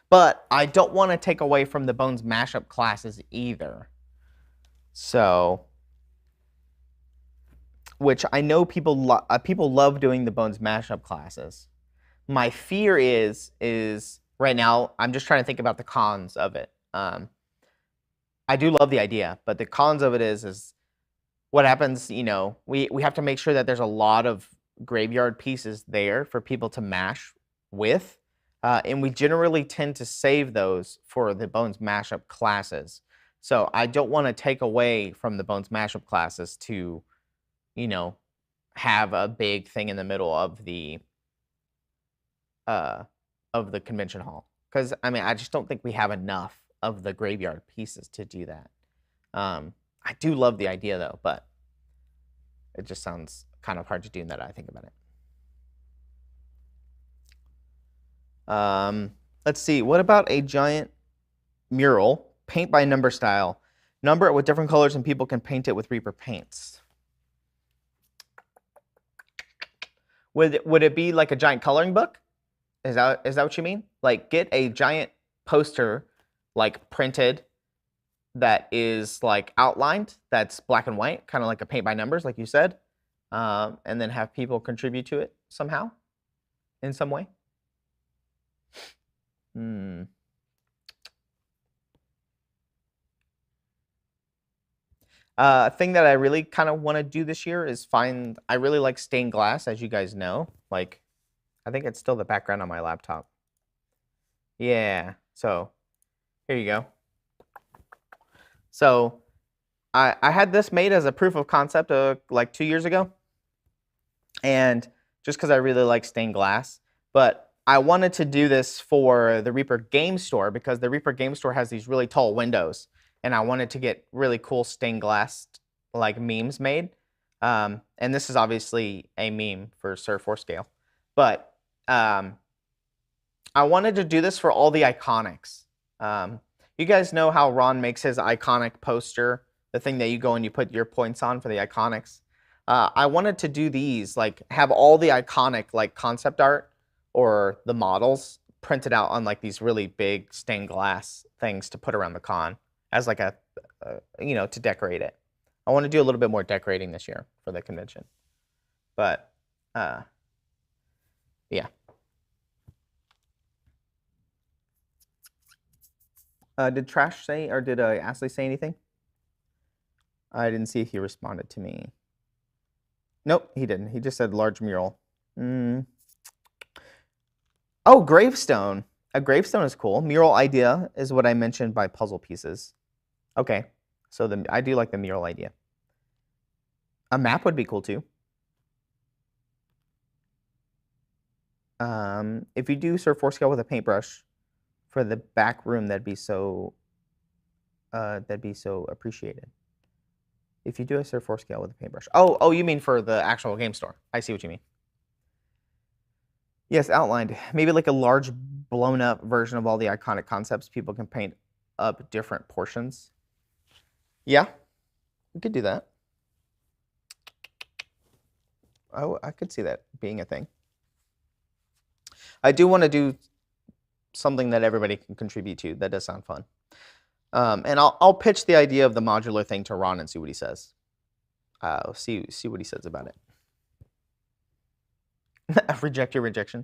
But I don't want to take away from the bones mashup classes either. So, which I know people love doing the bones mashup classes. My fear is right now I'm just trying to think about the cons of it. I do love the idea, but the cons of it is what happens. We have to make sure that there's a lot of graveyard pieces there for people to mash with. And we generally tend to save those for the bones mashup classes. So I don't want to take away from the bones mashup classes to, have a big thing in the middle of the convention hall. Because I just don't think we have enough of the graveyard pieces to do that. I do love the idea though, but it just sounds kind of hard to do now that I think about it. Let's see. What about a giant mural, paint by number style? Number it with different colors and people can paint it with Reaper paints. Would it be like a giant coloring book? Is that what you mean? Like get a giant poster like printed that is like outlined, that's black and white, kind of like a paint by numbers, like you said, and then have people contribute to it somehow, in some way. A thing that I really kind of want to do this year is I really like stained glass, as you guys know. Like, I think it's still the background on my laptop. Yeah, so here you go. So I had this made as a proof of concept like 2 years ago. And just because I really like stained glass. But I wanted to do this for the Reaper Game Store because the Reaper Game Store has these really tall windows. And I wanted to get really cool stained glass like memes made. And this is obviously a meme for Sir Scale. But I wanted to do this for all the iconics. You guys know how Ron makes his iconic poster, the thing that you go and you put your points on for the iconics. I wanted to do these, like have all the iconic like concept art or the models printed out on like these really big stained glass things to put around the con as like a, to decorate it. I want to do a little bit more decorating this year for the convention. But, yeah. Did Trash say, or did Ashley say anything? I didn't see if he responded to me. Nope, he didn't. He just said large mural. Oh, gravestone. A gravestone is cool. Mural idea is what I mentioned by puzzle pieces. Okay, so I do like the mural idea. A map would be cool too. If you do Sir Scale with a paintbrush for the back room, that'd be so appreciated. If you do a Sir Scale with a paintbrush. Oh, you mean for the actual game store. I see what you mean. Yes, outlined. Maybe like a large blown up version of all the iconic concepts. People can paint up different portions. Yeah, we could do that. Oh, I could see that being a thing. I do want to do something that everybody can contribute to. That does sound fun. And I'll pitch the idea of the modular thing to Ron and see what he says. See what he says about it. Reject your rejection.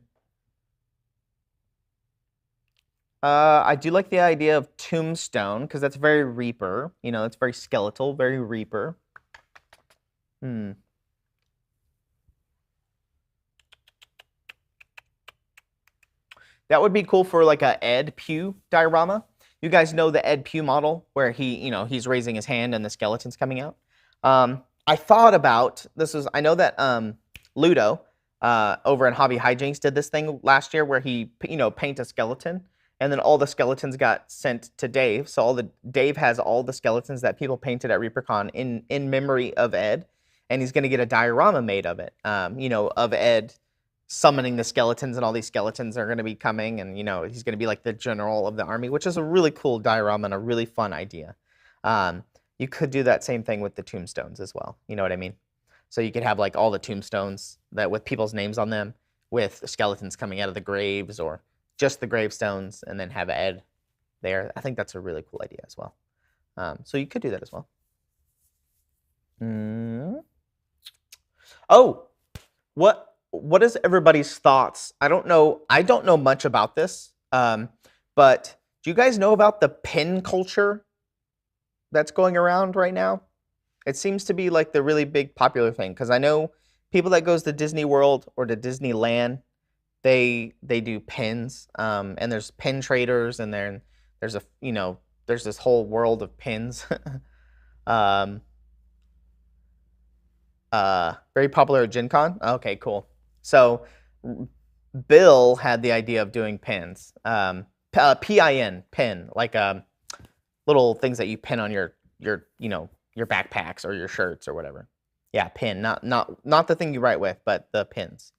I do like the idea of tombstone because that's very Reaper. You know, it's very skeletal, very Reaper. That would be cool for like a Ed Pugh diorama. You guys know the Ed Pugh model where he's raising his hand and the skeleton's coming out. I thought about I know that Ludo over in Hobby Hijinks did this thing last year where he paint a skeleton and then all the skeletons got sent to Dave. So Dave has all the skeletons that people painted at ReaperCon in memory of Ed, and he's gonna get a diorama made of it. Of Ed summoning the skeletons, and all these skeletons are going to be coming, and he's going to be like the general of the army, which is a really cool diorama and a really fun idea. You could do that same thing with the tombstones as well. You know what I mean? So you could have like all the tombstones that with people's names on them, with skeletons coming out of the graves, or just the gravestones, and then have Ed there. I think that's a really cool idea as well. So you could do that as well. Oh, what is everybody's thoughts? I don't know much about this, but do you guys know about the pin culture that's going around right now? It seems to be like the really big popular thing, because I know people that goes to Disney World or to Disneyland, they do pins, and there's pin traders, and there's this whole world of pins. Very popular at Gen Con. Okay, cool. So Bill had the idea of doing pins. PIN, pin, like little things that you pin on your backpacks or your shirts or whatever. Yeah, pin, not the thing you write with, but the pins.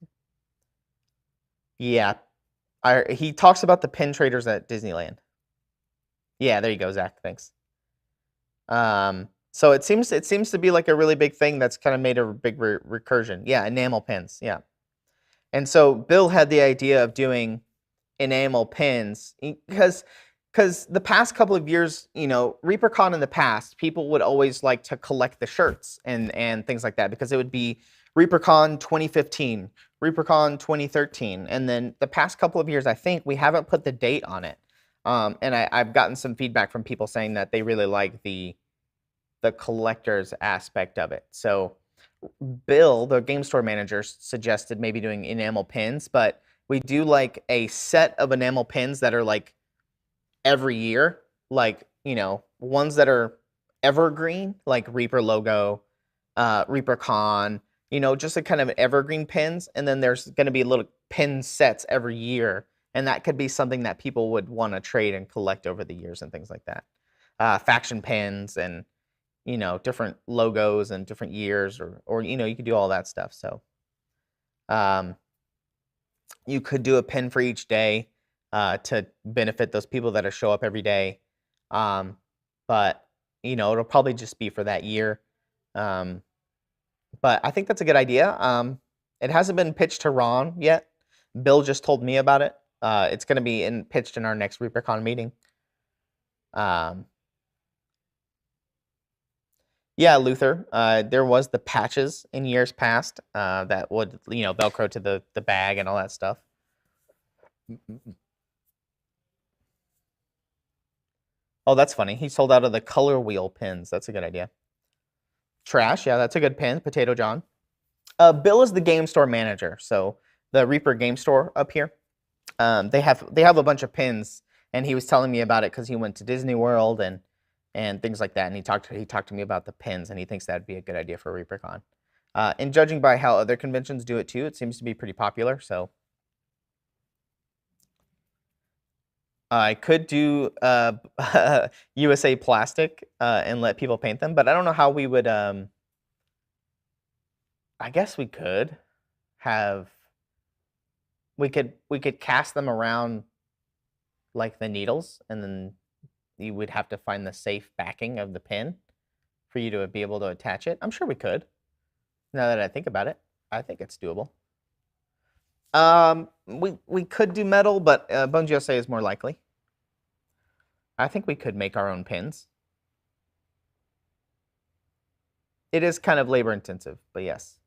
Yeah, he talks about the pin traders at Disneyland. Yeah, there you go, Zach. Thanks. So it seems to be like a really big thing that's kind of made a big recursion. Yeah, enamel pins. Yeah. And so Bill had the idea of doing enamel pins because the past couple of years, ReaperCon in the past, people would always like to collect the shirts and things like that, because it would be ReaperCon 2015, ReaperCon 2013, and then the past couple of years, I think we haven't put the date on it. And I've gotten some feedback from people saying that they really like the the collector's aspect of it. So Bill, the game store manager, suggested maybe doing enamel pins, but we do like a set of enamel pins that are like every year, like, you know, ones that are evergreen, like Reaper logo, Reaper Con, you know, just a kind of evergreen pins. And then there's going to be little pin sets every year. And that could be something that people would want to trade and collect over the years and things like that. Faction pins and, you know, different logos and different years, or you know, you could do all that stuff. So you could do a pin for each day to benefit those people that show up every day. But, you know, it'll probably just be for that year. But I think that's a good idea. It hasn't been pitched to Ron yet. Bill just told me about it. It's going to be pitched in our next ReaperCon meeting. Yeah, Luther, there was the patches in years past that would, you know, Velcro to the bag and all that stuff. Oh, that's funny. He sold out of the color wheel pins. That's a good idea. Trash, yeah, that's a good pin. Potato John. Bill is the game store manager, so the Reaper game store up here. They have a bunch of pins, and he was telling me about it because he went to Disney World and things like that, and he talked to me about the pins, and he thinks that'd be a good idea for ReaperCon. And judging by how other conventions do it too, it seems to be pretty popular. So I could do USA plastic and let people paint them, but I don't know how we would. I guess we could have. We could cast them around like the needles, and then you would have to find the safe backing of the pin for you to be able to attach it. I'm sure we could. Now that I think about it, I think it's doable. We could do metal, but Bones USA is more likely. I think we could make our own pins. It is kind of labor intensive, but yes.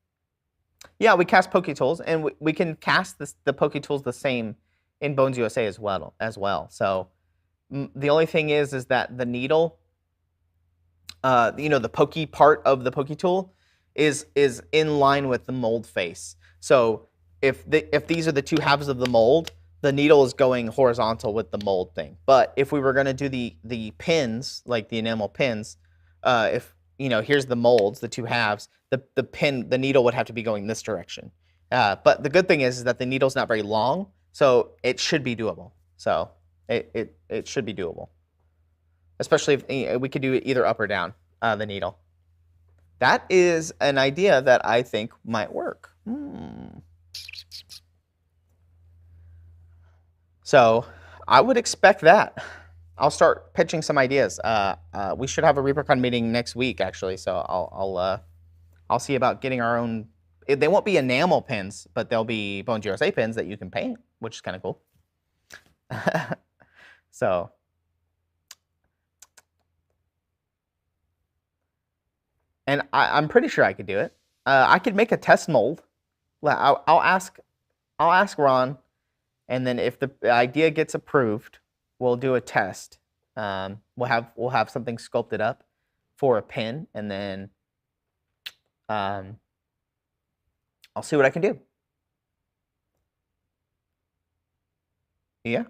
Yeah, we cast Poke Tools, and we can cast the Poke Tools the same in Bones USA as well. So the only thing is that the needle, you know, the pokey part of the Poke Tool is in line with the mold face. So if these are the two halves of the mold, the needle is going horizontal with the mold thing. But if we were going to do the pins, like the enamel pins, if, you know, here's the molds, the two halves, the needle would have to be going this direction. But the good thing is that the needle's not very long, so it should be doable. So it should be doable, especially if we could do it either up or down, the needle. That is an idea that I think might work. So I would expect that. I'll start pitching some ideas. We should have a ReaperCon meeting next week, actually. So I'll see about getting our own. They won't be enamel pins, but they'll be Bones USA pins that you can paint, which is kind of cool. So. And I'm pretty sure I could do it. I could make a test mold. I'll ask Ron, and then if the idea gets approved, we'll do a test. We'll have something sculpted up for a pin, and then I'll see what I can do. Yeah.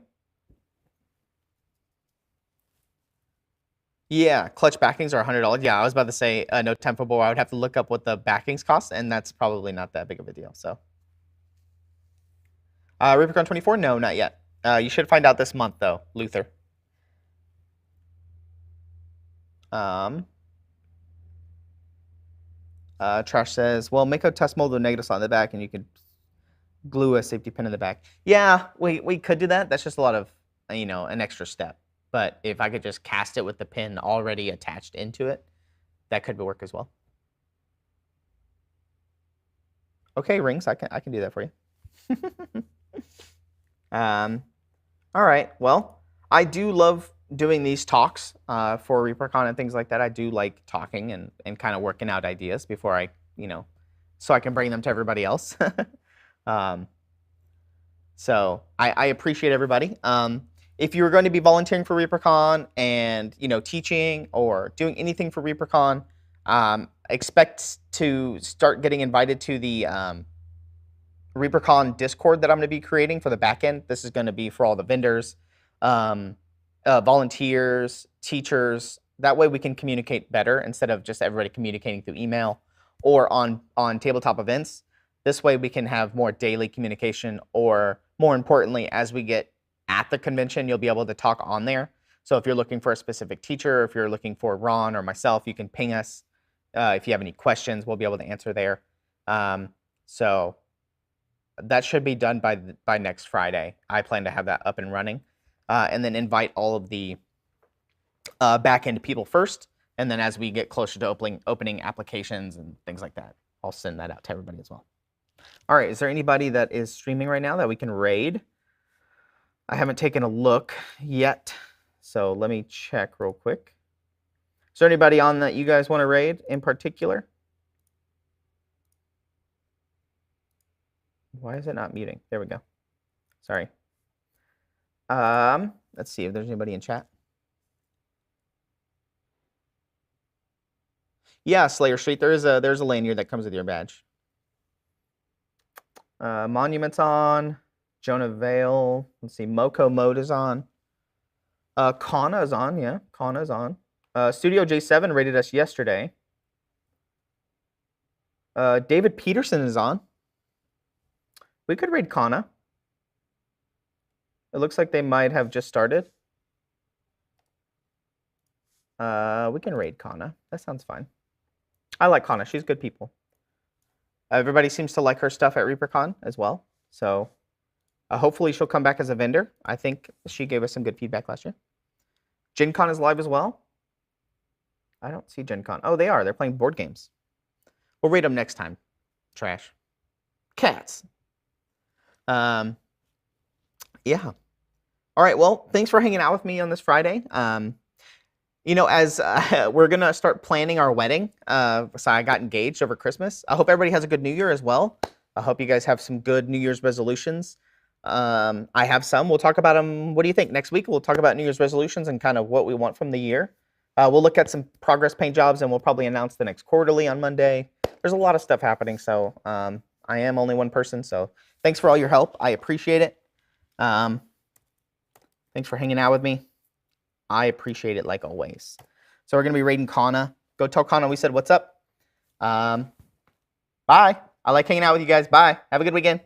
Yeah, clutch backings are $100. Yeah, I was about to say no time for I would have to look up what the backings cost, and that's probably not that big of a deal. So, ReaperCon 24? No, not yet. You should find out this month, though, Luther. Trash says, well, make a test mold with negatives on the back, and you could glue a safety pin in the back. Yeah, we could do that. That's just a lot of, you know, an extra step. But if I could just cast it with the pin already attached into it, that could work as well. Okay, Rings, I can do that for you. All right, well, I do love doing these talks for ReaperCon and things like that. I do like talking and kind of working out ideas before I, you know, so I can bring them to everybody else. So I appreciate everybody. if you're going to be volunteering for ReaperCon and teaching or doing anything for ReaperCon, expect to start getting invited to the ReaperCon Discord that I'm going to be creating for the backend. This is going to be for all the vendors, volunteers, teachers. That way we can communicate better instead of just everybody communicating through email or on tabletop events. This way we can have more daily communication, or more importantly, as we get at the convention, you'll be able to talk on there. So if you're looking for a specific teacher, if you're looking for Ron or myself, you can ping us. If you have any questions, we'll be able to answer there. So that should be done by next Friday. I plan to have that up and running, and then invite all of the back-end people first. And then as we get closer to opening applications and things like that, I'll send that out to everybody as well. All right, is there anybody that is streaming right now that we can raid? I haven't taken a look yet, so let me check real quick. Is there anybody on that you guys want to raid in particular? Why is it not muting? There we go. Sorry. Let's see if there's anybody in chat. Yeah, Slayer Street. There's a lanyard that comes with your badge. Monument's on. Jonah Vale. Let's see. Moko Mode is on. Kana is on. Yeah, Kana is on. Studio J7 rated us yesterday. David Peterson is on. We could raid Kana. It looks like they might have just started. We can raid Kana. That sounds fine. I like Kana. She's good people. Everybody seems to like her stuff at ReaperCon as well. So hopefully she'll come back as a vendor. I think she gave us some good feedback last year. Gen Con is live as well. I don't see Gen Con. Oh, they are. They're playing board games. We'll raid them next time. Trash. Cats. Yeah. All right. Well, thanks for hanging out with me on this Friday. As we're going to start planning our wedding. So I got engaged over Christmas. I hope everybody has a good New Year as well. I hope you guys have some good New Year's resolutions. I have some. We'll talk about them. What do you think? Next week, we'll talk about New Year's resolutions and kind of what we want from the year. We'll look at some progress paint jobs, and we'll probably announce the next quarterly on Monday. There's a lot of stuff happening, so I am only one person. So thanks for all your help. I appreciate it. Thanks for hanging out with me. I appreciate it like always. So we're going to be raiding Kana. Go tell Kana we said what's up. Bye. I like hanging out with you guys. Bye. Have a good weekend.